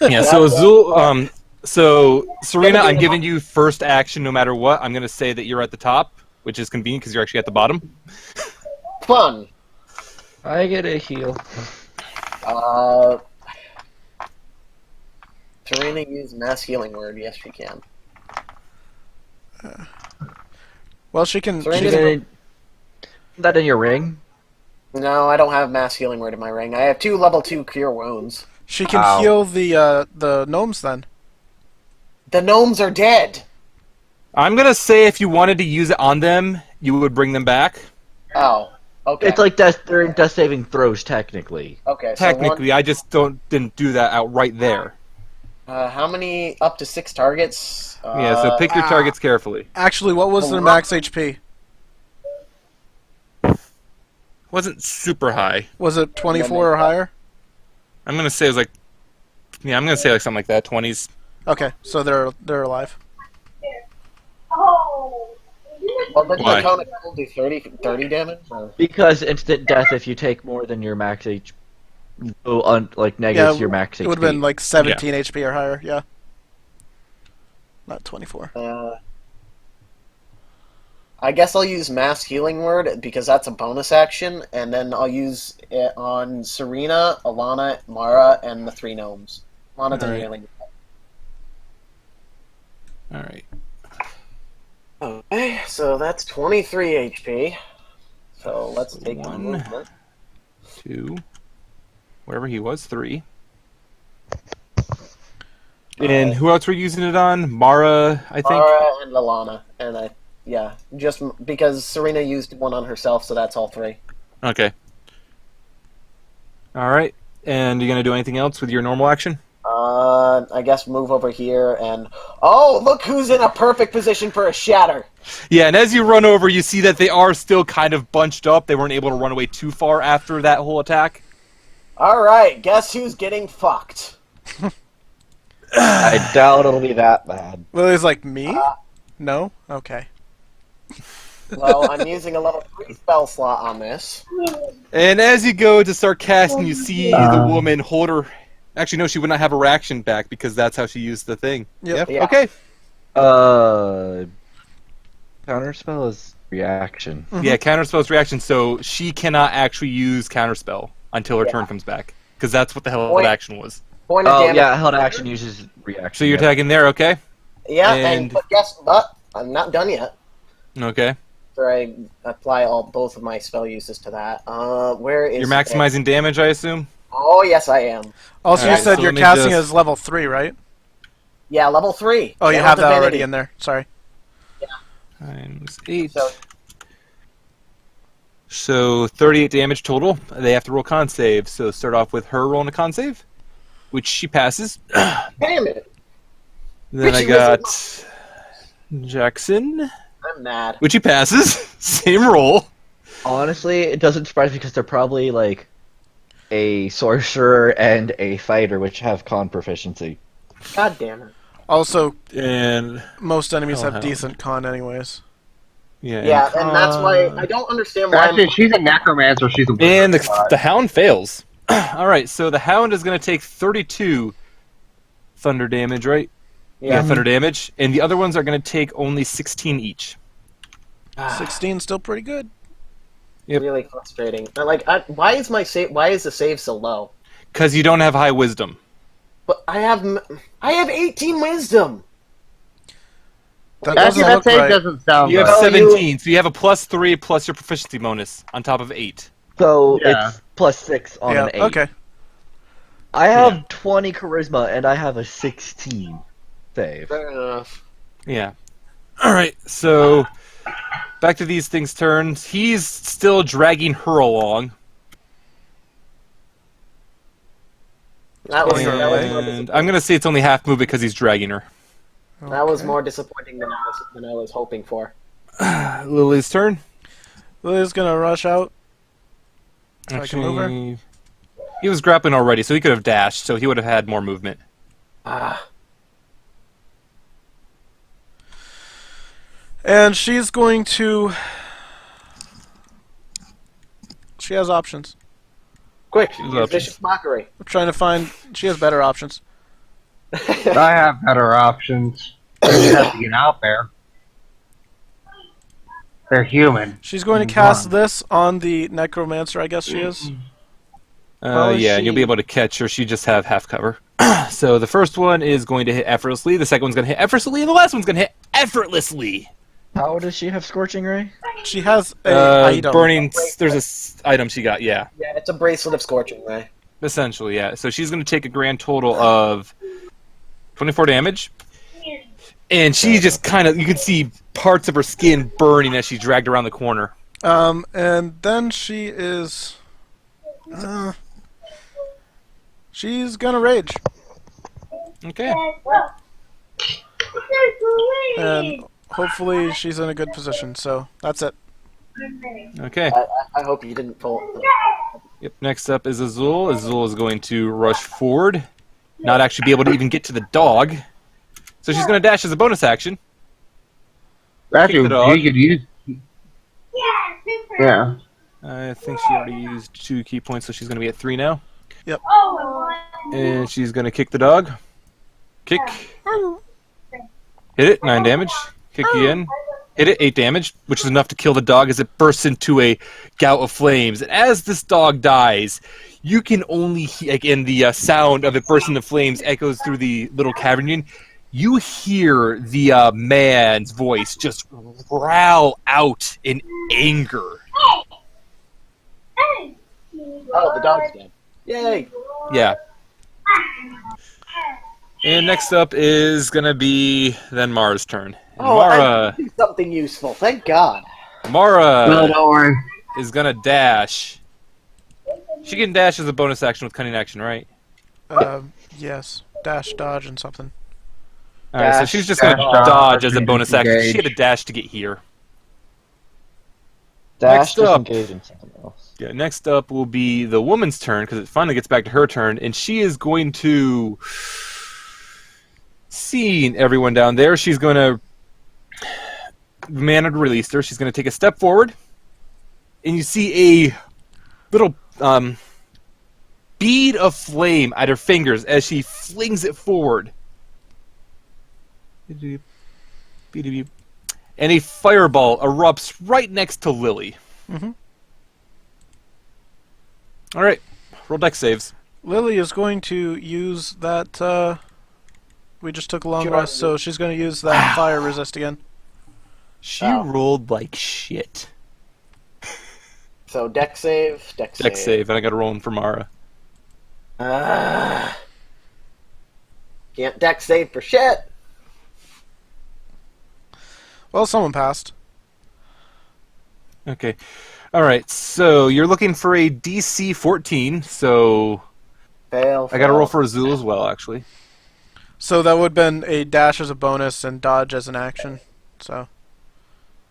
[SPEAKER 1] Yeah. So Azul, so Serena, I'm giving you first action no matter what. I'm gonna say that you're at the top, which is convenient because you're actually at the bottom.
[SPEAKER 4] Fun!
[SPEAKER 2] I get a heal.
[SPEAKER 4] Serena use mass healing word. Yes, she can.
[SPEAKER 3] Well, she can...
[SPEAKER 4] Serena-
[SPEAKER 3] she can-
[SPEAKER 2] Is that in your ring?
[SPEAKER 4] No, I don't have mass healing word in my ring. I have 2 level 2 cure wounds.
[SPEAKER 3] She can
[SPEAKER 2] Ow.
[SPEAKER 3] heal the gnomes then.
[SPEAKER 4] The gnomes are dead!
[SPEAKER 1] I'm gonna say if you wanted to use it on them, you would bring them back.
[SPEAKER 4] Oh. Okay.
[SPEAKER 2] It's like they're in death saving throws, technically.
[SPEAKER 4] Okay, so
[SPEAKER 1] Technically, I just didn't do that out right there.
[SPEAKER 4] how many? Up to 6 targets?
[SPEAKER 1] Yeah, so pick your targets carefully.
[SPEAKER 3] Actually, what was their max HP?
[SPEAKER 1] Wasn't super high.
[SPEAKER 3] Was it 24 or higher?
[SPEAKER 1] I'm gonna say it was like, yeah, I'm gonna say like something like that, 20s.
[SPEAKER 3] Okay, so they're alive.
[SPEAKER 4] Well, didn't
[SPEAKER 1] Why?
[SPEAKER 4] the cone of cold do 30 damage? Or?
[SPEAKER 2] Because instant death if you take more than your max HP. Negates your max HP.
[SPEAKER 3] It would have been like 17 HP or higher, yeah. Not 24.
[SPEAKER 4] I guess I'll use mass healing word because that's a bonus action, and then I'll use it on Serena, Elana, Mara, and the 3 gnomes. Elana doesn't
[SPEAKER 1] Alright.
[SPEAKER 4] really.
[SPEAKER 1] All right.
[SPEAKER 4] Okay, so that's 23 HP. So let's take the
[SPEAKER 1] 1,
[SPEAKER 4] movement.
[SPEAKER 1] 2, wherever he was, 3. And who else were you using it on? Mara, I think.
[SPEAKER 4] Mara and Elana, and Yeah, just because Surina used one on herself, so that's all 3.
[SPEAKER 1] Okay. All right. And you gonna do anything else with your normal action?
[SPEAKER 4] I guess move over here and... Oh, look who's in a perfect position for a shatter!
[SPEAKER 1] Yeah, and as you run over, you see that they are still kind of bunched up. They weren't able to run away too far after that whole attack.
[SPEAKER 4] Alright, guess who's getting fucked?
[SPEAKER 2] I doubt it'll be that bad.
[SPEAKER 3] Lily's like, me? No? Okay.
[SPEAKER 4] Well, I'm using a level 3 spell slot on this.
[SPEAKER 1] And as you go to start casting, you see the woman hold her... Actually, no, she would not have her reaction back because that's how she used the thing.
[SPEAKER 3] Yep.
[SPEAKER 4] Yeah.
[SPEAKER 1] Okay.
[SPEAKER 2] Counterspell is reaction.
[SPEAKER 1] Yeah, counterspell's reaction, so she cannot actually use counterspell until her
[SPEAKER 4] Yeah.
[SPEAKER 1] turn comes back. Because that's what the hell
[SPEAKER 4] Point.
[SPEAKER 1] that action was.
[SPEAKER 4] Point of
[SPEAKER 2] Oh,
[SPEAKER 4] damage.
[SPEAKER 2] yeah, held action uses reaction.
[SPEAKER 1] So you're
[SPEAKER 2] yeah.
[SPEAKER 1] tagging there, okay?
[SPEAKER 4] Yeah,
[SPEAKER 1] and-
[SPEAKER 4] but I'm not done yet.
[SPEAKER 1] Okay.
[SPEAKER 4] After I apply both of my spell uses to that. Where is
[SPEAKER 1] You're maximizing damage, I assume?
[SPEAKER 4] Oh, yes, I am.
[SPEAKER 3] Also,
[SPEAKER 1] Alright,
[SPEAKER 3] you said
[SPEAKER 1] so
[SPEAKER 3] you're
[SPEAKER 1] let me
[SPEAKER 3] casting
[SPEAKER 1] just-
[SPEAKER 3] as level 3, right?
[SPEAKER 4] Yeah, level 3.
[SPEAKER 3] Oh, you
[SPEAKER 4] Channel
[SPEAKER 3] have that already
[SPEAKER 4] Divinity.
[SPEAKER 3] in there. Sorry.
[SPEAKER 1] Times 8.
[SPEAKER 4] So,
[SPEAKER 1] So 38 damage total. They have to roll con save. So start off with her rolling a con save, which she passes.
[SPEAKER 4] damn it.
[SPEAKER 1] Then I
[SPEAKER 4] Richie
[SPEAKER 1] got Jackson,
[SPEAKER 4] I'm mad.
[SPEAKER 1] which he passes. Same roll.
[SPEAKER 2] Honestly, it doesn't surprise me because they're probably like a sorcerer and a fighter, which have con proficiency.
[SPEAKER 4] God damn it.
[SPEAKER 3] Also,
[SPEAKER 1] And
[SPEAKER 3] most enemies
[SPEAKER 1] Oh,
[SPEAKER 3] have
[SPEAKER 1] hell.
[SPEAKER 3] decent con anyways.
[SPEAKER 4] Yeah, and that's why I don't understand why
[SPEAKER 5] Actually, she's a necromancer. She's a wizard.
[SPEAKER 1] And the hound fails. All right, so the hound is going to take 32 thunder damage, right? Yeah, thunder damage. And the other ones are going to take only 16 each.
[SPEAKER 3] 16 still pretty good.
[SPEAKER 1] Yep.
[SPEAKER 4] really frustrating. Why is the save so low?
[SPEAKER 1] Because you don't have high wisdom.
[SPEAKER 4] But I have 18 wisdom.
[SPEAKER 3] That
[SPEAKER 5] Actually,
[SPEAKER 3] doesn't
[SPEAKER 5] that
[SPEAKER 3] look
[SPEAKER 5] save
[SPEAKER 3] right.
[SPEAKER 5] doesn't sound
[SPEAKER 1] You have
[SPEAKER 5] right.
[SPEAKER 4] Oh,
[SPEAKER 1] 17, so you have a +3 plus your proficiency bonus on top of 8.
[SPEAKER 2] So
[SPEAKER 5] Yeah.
[SPEAKER 2] it's +6 on
[SPEAKER 3] Yeah,
[SPEAKER 2] an 8.
[SPEAKER 3] okay.
[SPEAKER 2] I have 20 charisma and I have a 16 save.
[SPEAKER 4] Fair enough.
[SPEAKER 1] Yeah. All right, so back to these things' turns. He's still dragging her along.
[SPEAKER 4] That was
[SPEAKER 3] Going away.
[SPEAKER 1] And I'm going to say it's only half move because he's dragging her.
[SPEAKER 4] that was
[SPEAKER 3] Okay.
[SPEAKER 4] more disappointing than I was hoping for.
[SPEAKER 1] Lily's turn.
[SPEAKER 3] Lily's gonna rush out. I can move her.
[SPEAKER 1] Actually, he was grappling already, so he could have dashed, so he would have had more movement.
[SPEAKER 3] And she's going to... She has options.
[SPEAKER 4] Quick,
[SPEAKER 1] She's
[SPEAKER 4] use
[SPEAKER 1] up.
[SPEAKER 4] vicious mockery.
[SPEAKER 3] I'm trying to find... She has better options.
[SPEAKER 5] I have better options. You have to get out there. They're human.
[SPEAKER 3] She's going to cast this on the necromancer, I guess she is. How is
[SPEAKER 1] Yeah, and you'll be
[SPEAKER 3] she-
[SPEAKER 1] able to catch her. She just have half cover. So the first one is going to hit effortlessly, the second one's going to hit effortlessly, and the last one's going to hit effortlessly.
[SPEAKER 2] How does she have Scorching Ray?
[SPEAKER 3] She has a item.
[SPEAKER 1] Burning, there's a item she got, yeah.
[SPEAKER 4] Yeah, it's a bracelet of scorching ray.
[SPEAKER 1] Essentially, yeah. So she's going to take a grand total of 24 damage. And she just kind of, you can see parts of her skin burning as she's dragged around the corner.
[SPEAKER 3] And then she is... she's gonna rage.
[SPEAKER 1] Okay.
[SPEAKER 3] And hopefully she's in a good position, so that's it.
[SPEAKER 1] Okay.
[SPEAKER 4] I hope you didn't pull.
[SPEAKER 1] Yep. Next up is Azul. Azul is going to rush forward, not actually be able to even get to the dog. So she's going to dash as a bonus action.
[SPEAKER 5] Actually,
[SPEAKER 1] the dog.
[SPEAKER 5] you could use. Yeah.
[SPEAKER 1] I think she already used 2 key points, so she's going to be at 3 now.
[SPEAKER 3] Yep.
[SPEAKER 1] And she's going to kick the dog. Kick. Hit it, 9 damage. Kick again. Hit it, 8 damage, which is enough to kill the dog as it bursts into a gout of flames. And as this dog dies, you can only hear, again, the sound of it bursting into flames echoes through the little cavern. You hear the man's voice just growl out in anger.
[SPEAKER 4] Oh, the dog's dead. Yay!
[SPEAKER 1] Yeah. And next up is gonna be then Mara's turn. And
[SPEAKER 4] Oh, I did something useful. Thank God.
[SPEAKER 5] No,
[SPEAKER 1] Mara
[SPEAKER 5] don't worry.
[SPEAKER 1] is gonna dash. She can dash as a bonus action with cunning action, right?
[SPEAKER 3] Yes. Dash, dodge, and something.
[SPEAKER 1] All right, so
[SPEAKER 4] Dash,
[SPEAKER 1] she's just
[SPEAKER 5] dash,
[SPEAKER 1] gonna
[SPEAKER 5] dodge,
[SPEAKER 1] dodge as a
[SPEAKER 5] and
[SPEAKER 1] bonus action. She
[SPEAKER 5] disengage.
[SPEAKER 1] had to dash to get here.
[SPEAKER 2] Dash,
[SPEAKER 1] Next up.
[SPEAKER 2] disengage, and something else.
[SPEAKER 1] Yeah, next up will be the woman's turn because it finally gets back to her turn, and she is going to, seeing everyone down there, she's going to mana to release her. She's going to take a step forward, and you see a little bead of flame at her fingers as she flings it forward. And a fireball erupts right next to Lily.
[SPEAKER 3] Mhm.
[SPEAKER 1] All right, roll dex saves.
[SPEAKER 3] Lily is going to use that. We just took a long rest, so she's going to use that fire resist again.
[SPEAKER 1] She
[SPEAKER 4] Oh.
[SPEAKER 1] rolled like shit.
[SPEAKER 4] So deck save,
[SPEAKER 1] Dex save, and I got to roll in for Mara.
[SPEAKER 4] Can't deck save for shit.
[SPEAKER 3] Well, someone passed.
[SPEAKER 1] Okay. All right, so you're looking for a DC 14, so
[SPEAKER 4] Fail.
[SPEAKER 1] I got to roll for Azul as well, actually.
[SPEAKER 3] So that would have been a dash as a bonus and dodge as an action. So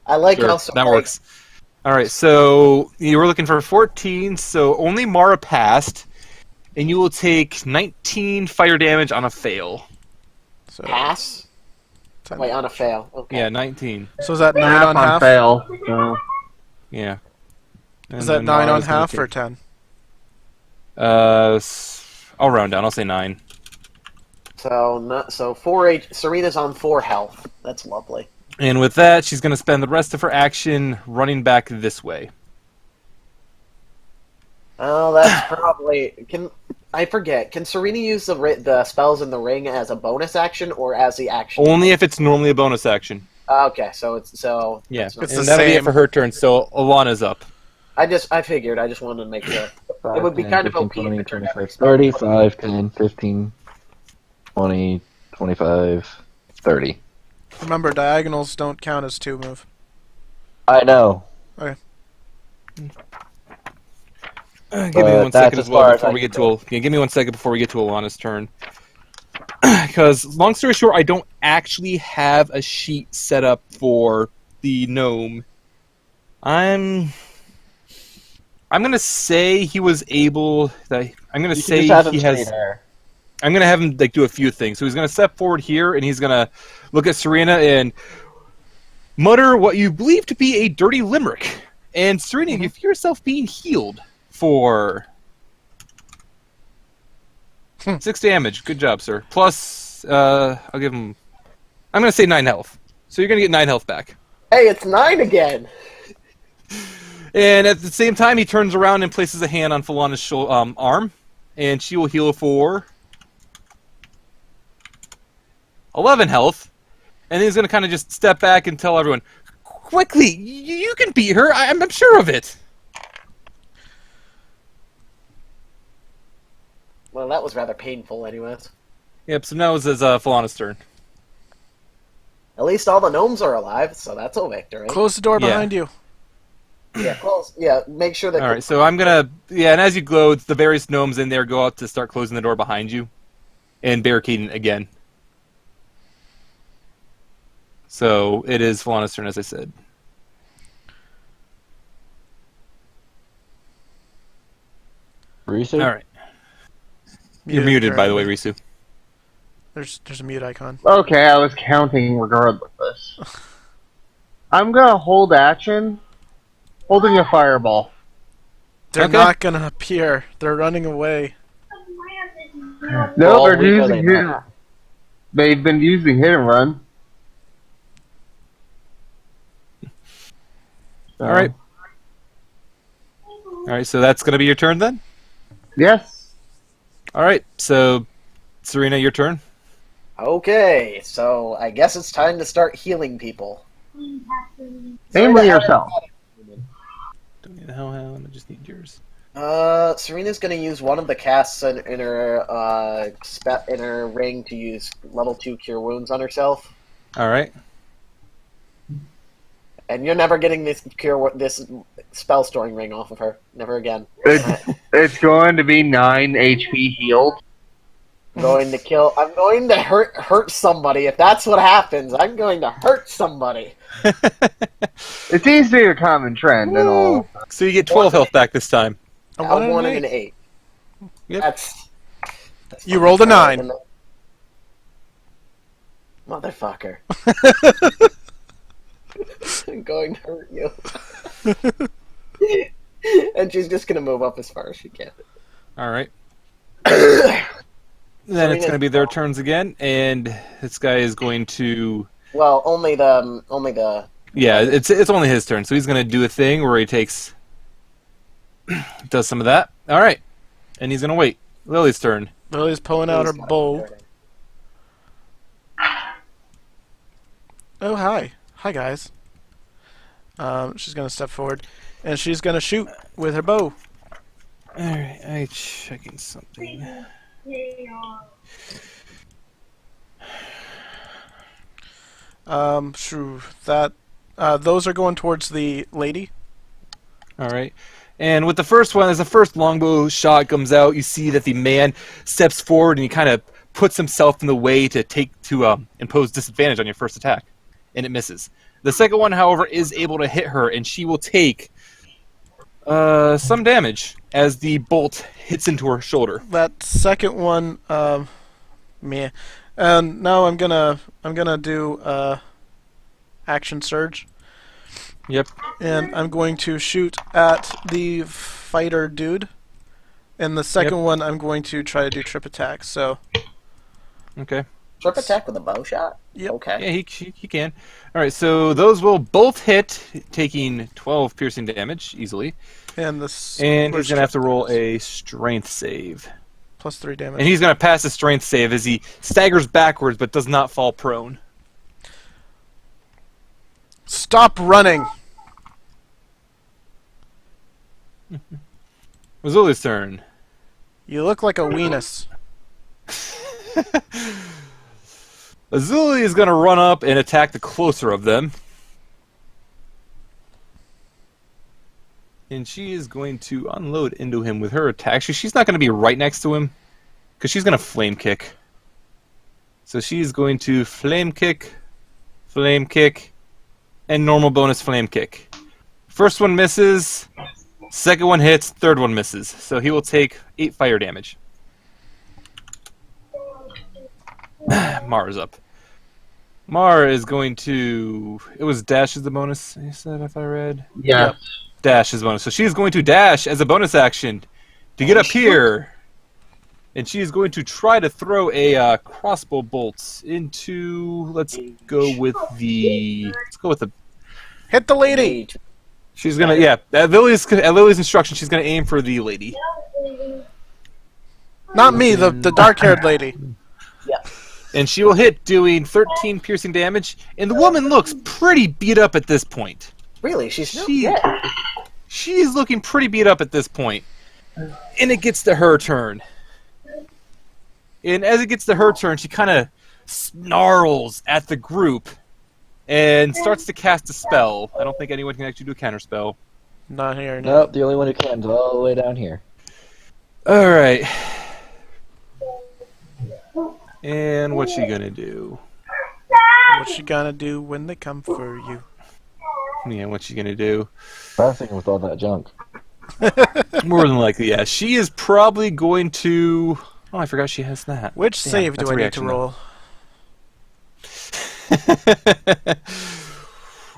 [SPEAKER 4] I like
[SPEAKER 1] Sure,
[SPEAKER 4] how
[SPEAKER 1] that works. All right, so you were looking for 14, so only Mara passed, and you will take 19 fire damage on a fail.
[SPEAKER 3] so
[SPEAKER 4] Pass.
[SPEAKER 3] 10.
[SPEAKER 4] Wait, on a fail. Okay.
[SPEAKER 1] Yeah, 19.
[SPEAKER 3] So is that 9
[SPEAKER 5] Half
[SPEAKER 3] on half?
[SPEAKER 5] fail. So.
[SPEAKER 1] Yeah.
[SPEAKER 3] Is that 9 on half or 10?
[SPEAKER 1] I'll round down. I'll say 9.
[SPEAKER 4] So 4 Serena's on 4 health. That's lovely.
[SPEAKER 1] And with that, she's going to spend the rest of her action running back this way.
[SPEAKER 4] Oh, that's probably I forget. Can Serena use the spells in the ring as a bonus action or as the action?
[SPEAKER 1] Only if it's normally a bonus action.
[SPEAKER 4] Okay, so it's
[SPEAKER 1] Yeah,
[SPEAKER 3] It's
[SPEAKER 1] and
[SPEAKER 3] the
[SPEAKER 1] that'll be it
[SPEAKER 3] same.
[SPEAKER 1] for her turn. So Alana's up.
[SPEAKER 4] I figured. I just wanted to make sure. It would be
[SPEAKER 2] 10,
[SPEAKER 4] kind of
[SPEAKER 2] 15,
[SPEAKER 4] OP
[SPEAKER 2] 20,
[SPEAKER 4] if it turned out
[SPEAKER 2] 25, 30, 5, 10, 15, 20, 25, 30.
[SPEAKER 3] Remember, diagonals don't count as 2 move.
[SPEAKER 2] I know.
[SPEAKER 1] Give me
[SPEAKER 2] But
[SPEAKER 1] one
[SPEAKER 2] that's
[SPEAKER 1] second
[SPEAKER 2] as
[SPEAKER 1] as well
[SPEAKER 2] far as
[SPEAKER 1] before
[SPEAKER 2] I
[SPEAKER 1] we
[SPEAKER 2] can
[SPEAKER 1] get to give me 1 second before we get to Alana's turn. Because long story short, I don't actually have a sheet set up for the gnome. I'm gonna say he was able. I'm gonna
[SPEAKER 2] You
[SPEAKER 1] say
[SPEAKER 2] can just have him
[SPEAKER 1] he has.
[SPEAKER 2] straight hair.
[SPEAKER 1] I'm gonna have him do a few things. So he's gonna step forward here, and he's gonna look at Surina and mutter what you believe to be a dirty limerick. And Surina, you feel yourself being healed for 6 damage. Good job, sir. Plus, I'll give him. I'm gonna say 9 health. So you're gonna get 9 health back.
[SPEAKER 4] Hey, it's 9 again.
[SPEAKER 1] And at the same time, he turns around and places a hand on Falana's arm, and she will heal for 11 health. And then he's going to kind of just step back and tell everyone, quickly, you can beat her. I'm sure of it.
[SPEAKER 4] Well, that was rather painful, anyways.
[SPEAKER 1] Yep, so now it's Falana's turn.
[SPEAKER 4] At least all the gnomes are alive, so that's a victory.
[SPEAKER 3] Close the door
[SPEAKER 1] Yeah.
[SPEAKER 3] behind you.
[SPEAKER 4] Yeah, close. Yeah, make sure that.
[SPEAKER 1] All right, so I'm going to... Yeah, and as you glow, the various gnomes in there go out to start closing the door behind you and barricading again. So it is Falana's turn, as I said.
[SPEAKER 2] Risu?
[SPEAKER 1] All right. You're muted, by the way, Risu.
[SPEAKER 3] There's a mute icon.
[SPEAKER 5] Okay, I was counting regardless. I'm gonna hold action, holding a fireball.
[SPEAKER 3] They're
[SPEAKER 1] Okay.
[SPEAKER 3] not gonna appear. They're running away.
[SPEAKER 5] No,
[SPEAKER 2] Well,
[SPEAKER 5] they're
[SPEAKER 2] we know
[SPEAKER 5] using
[SPEAKER 2] they
[SPEAKER 5] hit.
[SPEAKER 2] know.
[SPEAKER 5] They've been using hit and run. So,
[SPEAKER 1] All right. All right, so that's going to be your turn then?
[SPEAKER 5] Yes.
[SPEAKER 1] All right, so Surina, your turn.
[SPEAKER 4] Okay, so I guess it's time to start healing people.
[SPEAKER 5] Namely yourself.
[SPEAKER 1] Don't need the hellhound, I just need yours.
[SPEAKER 4] Serena's gonna use one of the casts in her ring to use level 2 Cure Wounds on herself.
[SPEAKER 1] All right.
[SPEAKER 4] And you're never getting this spell storing ring off of her. Never again.
[SPEAKER 5] It's going to be 9 HP healed.
[SPEAKER 4] I'm going to hurt somebody. If that's what happens, I'm going to hurt somebody.
[SPEAKER 5] It seems to be a common trend and all.
[SPEAKER 1] So you get 12 health back this time.
[SPEAKER 4] A 1 and an 8.
[SPEAKER 1] Yep.
[SPEAKER 4] That's
[SPEAKER 3] You rolled a 9.
[SPEAKER 4] Motherfucker. I'm going to hurt you. And she's just going to move up as far as she can.
[SPEAKER 1] All right. Then it's going to be their turns again, and this guy is going to...
[SPEAKER 4] Well, only the...
[SPEAKER 1] Yeah, it's only his turn, so he's going to do a thing where he takes... does some of that. All right. And he's going to wait. Lily's turn.
[SPEAKER 3] Lily's pulling out her bow. Oh, hi. Hi, guys. She's going to step forward, and she's going to shoot with her bow.
[SPEAKER 1] All right, I'm checking something.
[SPEAKER 3] True. Those are going towards the lady.
[SPEAKER 1] All right. And with the first one, as the first longbow shot comes out, you see that the man steps forward and he kind of puts himself in the way to impose disadvantage on your first attack, and it misses. The second one, however, is able to hit her, and she will take some damage as the bolt hits into her shoulder.
[SPEAKER 3] That second one, meh. And now I'm gonna do action surge.
[SPEAKER 1] Yep.
[SPEAKER 3] And I'm going to shoot at the fighter dude. And the second one, I'm going to try to do trip attack. So.
[SPEAKER 1] Okay.
[SPEAKER 4] Trip attack with a bow shot?
[SPEAKER 3] Yep.
[SPEAKER 4] Okay.
[SPEAKER 1] Yeah, he can. All right, so those will both hit, taking 12 piercing damage easily.
[SPEAKER 3] And
[SPEAKER 1] he's going to have to roll a strength save.
[SPEAKER 3] Plus 3 damage.
[SPEAKER 1] And he's going to pass the strength save as he staggers backwards but does not fall prone.
[SPEAKER 3] Stop running!
[SPEAKER 1] Mazuli's turn.
[SPEAKER 3] You look like a weenus.
[SPEAKER 1] Azuli is going to run up and attack the closer of them. And she is going to unload into him with her attack. Actually, she's not going to be right next to him, because she's going to flame kick. So she's going to flame kick, and normal bonus flame kick. First one misses, second one hits, third one misses. So he will take 8 fire damage. Mara's up. Mara is going to... It was dash as the bonus, you said, if I read?
[SPEAKER 5] Yeah.
[SPEAKER 3] Yep.
[SPEAKER 1] Dash as a bonus. So she's going to dash as a bonus action to get up here. And she is going to try to throw a crossbow bolt into... Let's go with the...
[SPEAKER 3] Hit the lady!
[SPEAKER 1] She's going to... Yeah, at Lily's instruction, she's going to aim for the lady.
[SPEAKER 3] Not me, the dark-haired lady.
[SPEAKER 4] Yeah.
[SPEAKER 1] And she will hit, doing 13 piercing damage. And the woman looks pretty beat up at this point.
[SPEAKER 4] Really? She's
[SPEAKER 1] She's looking pretty beat up at this point. And it gets to her turn. And as it gets to her turn, she kind of snarls at the group and starts to cast a spell. I don't think anyone can actually do a counter spell.
[SPEAKER 3] Not here, no.
[SPEAKER 2] Nope, the only one who can is all the way down here.
[SPEAKER 1] Alright. And what's she gonna do?
[SPEAKER 3] What's she gonna do when they come for you?
[SPEAKER 1] Yeah, what's she gonna do?
[SPEAKER 2] Bouncing with all that junk.
[SPEAKER 1] More than likely, yeah. She is probably going to... Oh, I forgot she has that.
[SPEAKER 3] Which
[SPEAKER 1] Damn,
[SPEAKER 3] save do
[SPEAKER 1] that's
[SPEAKER 3] I
[SPEAKER 1] a
[SPEAKER 3] need to
[SPEAKER 1] reaction,
[SPEAKER 3] roll?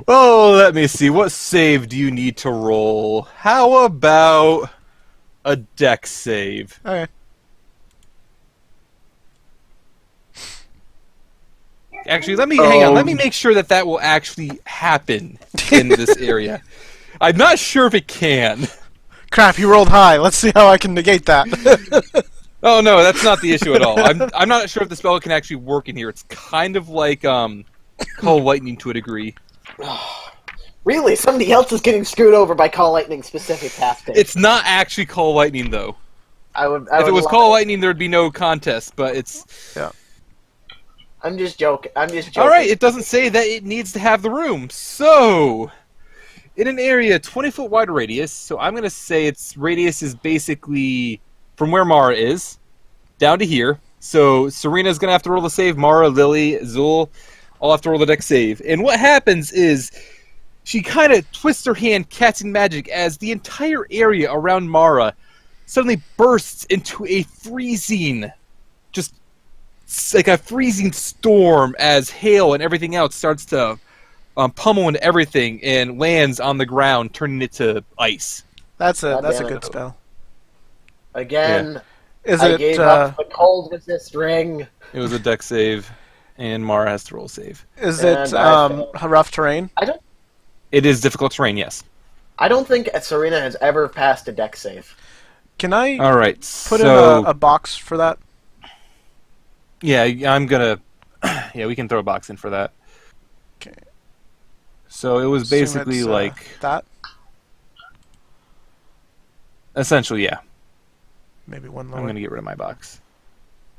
[SPEAKER 1] Oh, let me see. What save do you need to roll? How about a dex save?
[SPEAKER 3] Okay.
[SPEAKER 1] Actually, let me hang on. Let me make sure that will actually happen in this area. I'm not sure if it can.
[SPEAKER 3] Crap, you rolled high. Let's see how I can negate that.
[SPEAKER 1] Oh no, that's not the issue at all. I'm not sure if the spell can actually work in here. It's kind of like Call Lightning to a degree.
[SPEAKER 4] Really, somebody else is getting screwed over by Call Lightning specific tactics.
[SPEAKER 1] It's not actually Call Lightning, though.
[SPEAKER 4] I would
[SPEAKER 1] If it was
[SPEAKER 4] love
[SPEAKER 1] Call Lightning, there'd be no contest, but it's...
[SPEAKER 4] I'm just joking.
[SPEAKER 1] Alright, it doesn't say that it needs to have the room. So, in an area 20-foot wide radius, so I'm going to say its radius is basically from where Mara is, down to here. So, Surina's going to have to roll the save. Mara, Lily, Zul all have to roll the dex save. And what happens is, she kind of twists her hand casting magic as the entire area around Mara suddenly bursts into a freezing, just like a freezing storm as hail and everything else starts to pummel into everything and lands on the ground, turning it to ice.
[SPEAKER 3] That's a
[SPEAKER 4] damn
[SPEAKER 3] good
[SPEAKER 4] it.
[SPEAKER 3] spell.
[SPEAKER 4] Again,
[SPEAKER 3] Is
[SPEAKER 4] I
[SPEAKER 3] it?
[SPEAKER 4] gave up the cold resist ring.
[SPEAKER 1] It was a dex save, and Mara has to roll a save.
[SPEAKER 3] Is
[SPEAKER 4] And
[SPEAKER 3] it
[SPEAKER 4] I
[SPEAKER 3] rough terrain?
[SPEAKER 1] It is difficult terrain, yes.
[SPEAKER 4] I don't think Serena has ever passed a deck save.
[SPEAKER 3] Can I
[SPEAKER 1] All right,
[SPEAKER 3] put
[SPEAKER 1] so
[SPEAKER 3] in a box for that?
[SPEAKER 1] yeah, I'm gonna yeah, we can throw a box in for that.
[SPEAKER 3] Okay.
[SPEAKER 1] So it was
[SPEAKER 3] Assume
[SPEAKER 1] basically
[SPEAKER 3] it's,
[SPEAKER 1] like
[SPEAKER 3] that.
[SPEAKER 1] essentially, yeah.
[SPEAKER 3] Maybe one
[SPEAKER 1] I'm
[SPEAKER 3] lower.
[SPEAKER 1] gonna get rid of my box.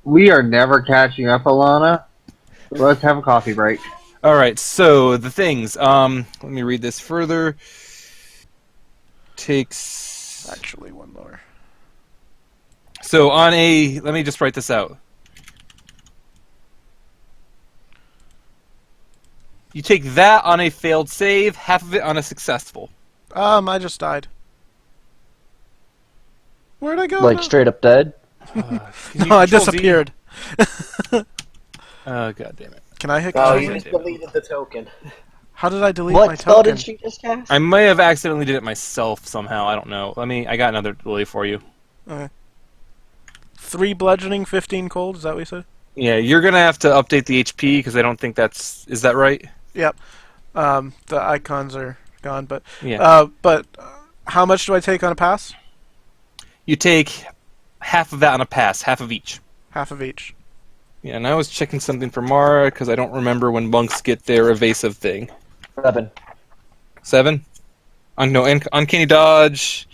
[SPEAKER 5] We are never catching up, Alana. Let's have a coffee break.
[SPEAKER 1] All right, so the things. Let me read this further. Takes
[SPEAKER 3] Actually, one lower.
[SPEAKER 1] so on a. Let me just write this out. You take that on a failed save, half of it on a successful.
[SPEAKER 3] I just died. Where'd I go?
[SPEAKER 2] Like
[SPEAKER 3] now?
[SPEAKER 2] straight up dead.
[SPEAKER 1] Can you
[SPEAKER 3] No, I
[SPEAKER 1] Control Z?
[SPEAKER 3] disappeared.
[SPEAKER 1] Oh, god damn it!
[SPEAKER 3] Can I hit?
[SPEAKER 4] Oh,
[SPEAKER 1] Oh,
[SPEAKER 4] you
[SPEAKER 1] yeah.
[SPEAKER 4] just deleted the token.
[SPEAKER 3] How did I delete my
[SPEAKER 2] What spell
[SPEAKER 3] token?
[SPEAKER 2] did she just cast?
[SPEAKER 1] I may have accidentally did it myself somehow. I don't know. I got another Lily for you.
[SPEAKER 3] Okay. 3 bludgeoning, 15 cold. Is that what you said?
[SPEAKER 1] Yeah, you're gonna have to update the HP because I don't think that's. Is that right?
[SPEAKER 3] Yep. The icons are gone, but
[SPEAKER 1] Yeah.
[SPEAKER 3] How much do I take on a pass?
[SPEAKER 1] You take half of that on a pass, half of each.
[SPEAKER 3] Half of each.
[SPEAKER 1] Yeah, and I was checking something for Mara because I don't remember when monks get their evasive thing.
[SPEAKER 2] 7.
[SPEAKER 1] 7? Uncanny dodge.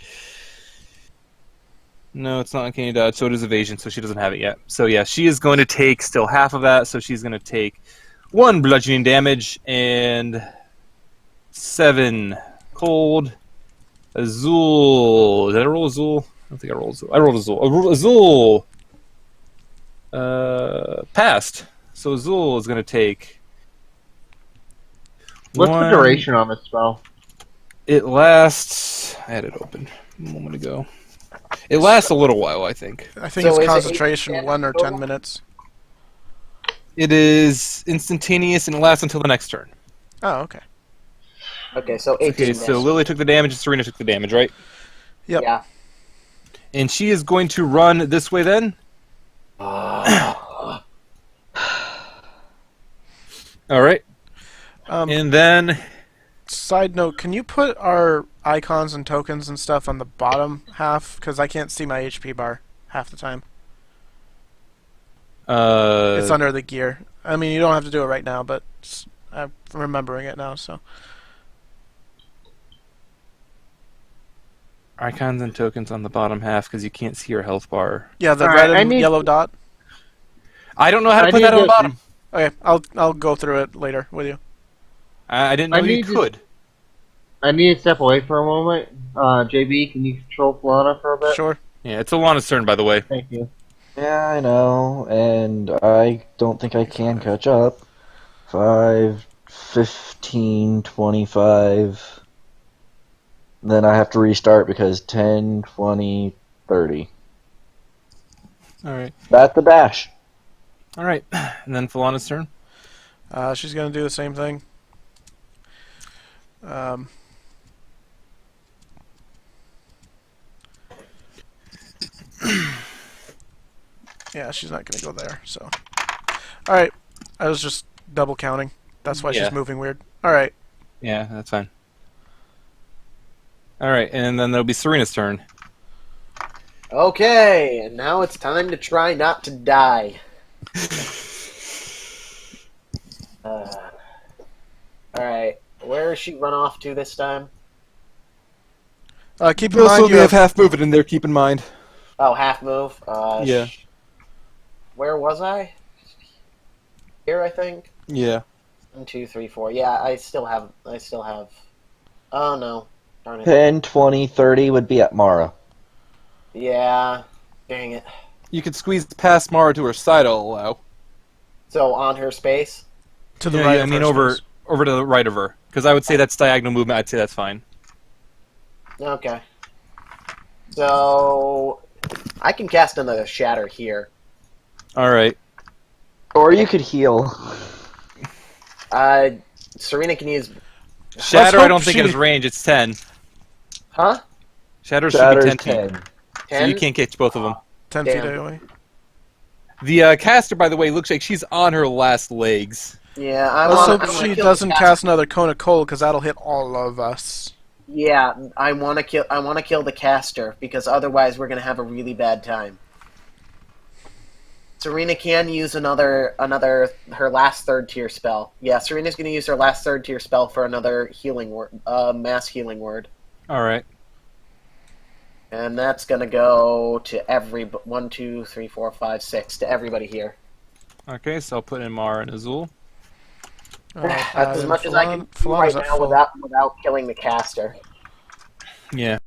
[SPEAKER 1] No, it's not uncanny dodge, so it is evasion, so she doesn't have it yet. So yeah, she is going to take still half of that, so she's going to take 1 bludgeoning damage and 7 cold. Azul. Did I roll Azul? I don't think I rolled Azul. I rolled Azul. Azul passed. So Azul is going to take.
[SPEAKER 5] What's
[SPEAKER 1] one-
[SPEAKER 5] the duration on this spell?
[SPEAKER 1] It lasts. I had it open a moment ago. It lasts a little while, I think.
[SPEAKER 3] I think
[SPEAKER 4] So is
[SPEAKER 3] it's
[SPEAKER 4] it
[SPEAKER 3] concentration
[SPEAKER 4] 8
[SPEAKER 3] 1 or
[SPEAKER 4] total?
[SPEAKER 3] 10 minutes.
[SPEAKER 1] It is instantaneous and it lasts until the next turn.
[SPEAKER 3] Oh, okay.
[SPEAKER 4] Okay, so 18
[SPEAKER 1] Okay, so
[SPEAKER 4] missed.
[SPEAKER 1] Lily took the damage and Serena took the damage, right?
[SPEAKER 3] Yep.
[SPEAKER 4] Yeah.
[SPEAKER 1] And she is going to run this way then.
[SPEAKER 4] Oh.
[SPEAKER 1] All right. And then
[SPEAKER 3] Side note, can you put our icons and tokens and stuff on the bottom half? Because I can't see my HP bar half the time. It's under the gear. I mean, you don't have to do it right now, but I'm remembering it now, so.
[SPEAKER 1] icons and tokens on the bottom half because you can't see your health bar.
[SPEAKER 3] Yeah, the
[SPEAKER 5] Alright,
[SPEAKER 3] red
[SPEAKER 5] I
[SPEAKER 3] and
[SPEAKER 5] need-
[SPEAKER 3] yellow dot.
[SPEAKER 1] I don't know how to
[SPEAKER 5] I
[SPEAKER 1] put that
[SPEAKER 5] need
[SPEAKER 1] on the
[SPEAKER 5] to-
[SPEAKER 1] bottom.
[SPEAKER 3] Okay, I'll go through it later with you.
[SPEAKER 1] I didn't know
[SPEAKER 5] I
[SPEAKER 1] you
[SPEAKER 5] need to-
[SPEAKER 1] could.
[SPEAKER 5] I need to step away for a moment. JB, can you control Falana for a bit?
[SPEAKER 3] Sure.
[SPEAKER 1] Yeah, it's Alana's turn, by the way.
[SPEAKER 5] Thank you.
[SPEAKER 2] Yeah, I know, and I don't think I can catch up. 5, 15, 25. Then I have to restart because 10, 20, 30.
[SPEAKER 1] All right.
[SPEAKER 2] That's the dash.
[SPEAKER 1] All right. And then Falana's turn.
[SPEAKER 3] She's gonna do the same thing. Yeah, she's not gonna go there. So, all right. I was just double counting. That's why
[SPEAKER 1] Yeah.
[SPEAKER 3] she's moving weird. All right.
[SPEAKER 1] Yeah, that's fine. All right, and then there'll be Serena's turn.
[SPEAKER 4] Okay, and now it's time to try not to die. Alright, Where is she run off to this time?
[SPEAKER 3] Keep in
[SPEAKER 1] You also
[SPEAKER 3] mind you
[SPEAKER 1] may have
[SPEAKER 3] have
[SPEAKER 1] half movement in there. Keep in mind.
[SPEAKER 4] Oh, half move.
[SPEAKER 1] Yeah.
[SPEAKER 4] Where was I? Here, I think.
[SPEAKER 1] Yeah.
[SPEAKER 4] 1, 2, 3, 4. Yeah, I still have. Oh no, darn it.
[SPEAKER 2] 10, 20, 30 would be at Mara.
[SPEAKER 4] Yeah, dang it.
[SPEAKER 1] You could squeeze past Mara to her side. I'll allow.
[SPEAKER 4] So on her space.
[SPEAKER 3] to the
[SPEAKER 1] Yeah,
[SPEAKER 3] right.
[SPEAKER 1] yeah, I
[SPEAKER 3] of
[SPEAKER 1] mean
[SPEAKER 3] her
[SPEAKER 1] over
[SPEAKER 3] space.
[SPEAKER 1] to the right of her, because I would say that's diagonal movement. I'd say that's fine.
[SPEAKER 4] Okay. So I can cast another shatter here.
[SPEAKER 1] All right.
[SPEAKER 2] Or you could heal.
[SPEAKER 4] Serena can use.
[SPEAKER 1] Shatter.
[SPEAKER 3] hope
[SPEAKER 1] I don't think
[SPEAKER 3] she-
[SPEAKER 1] it has range. It's 10.
[SPEAKER 4] Huh?
[SPEAKER 1] Shatter should
[SPEAKER 2] Shatter's
[SPEAKER 1] be 10 feet.
[SPEAKER 2] 10.
[SPEAKER 1] So you
[SPEAKER 4] 10?
[SPEAKER 1] can't catch both of them.
[SPEAKER 3] 10
[SPEAKER 4] Damn.
[SPEAKER 3] feet away.
[SPEAKER 1] The caster, by the way, looks like she's on her last legs.
[SPEAKER 4] Yeah, I
[SPEAKER 3] Let's
[SPEAKER 4] want
[SPEAKER 3] hope
[SPEAKER 4] to
[SPEAKER 3] she
[SPEAKER 4] kill
[SPEAKER 3] doesn't
[SPEAKER 4] the
[SPEAKER 3] cast another cone of cold, because that'll hit all of us.
[SPEAKER 4] Yeah, I want to kill. I want to kill the caster because otherwise we're gonna have a really bad time. Serena can use another her last third tier spell. Yeah, Serena's gonna use her last third tier spell for another healing word, mass healing word,
[SPEAKER 1] All right.
[SPEAKER 4] and that's gonna go to every 1, 2, 3, 4, 5, 6 to everybody here.
[SPEAKER 1] Okay, so I'll put in Mara and Azul.
[SPEAKER 4] That's as much as I can do right now without killing the caster.
[SPEAKER 1] Yeah.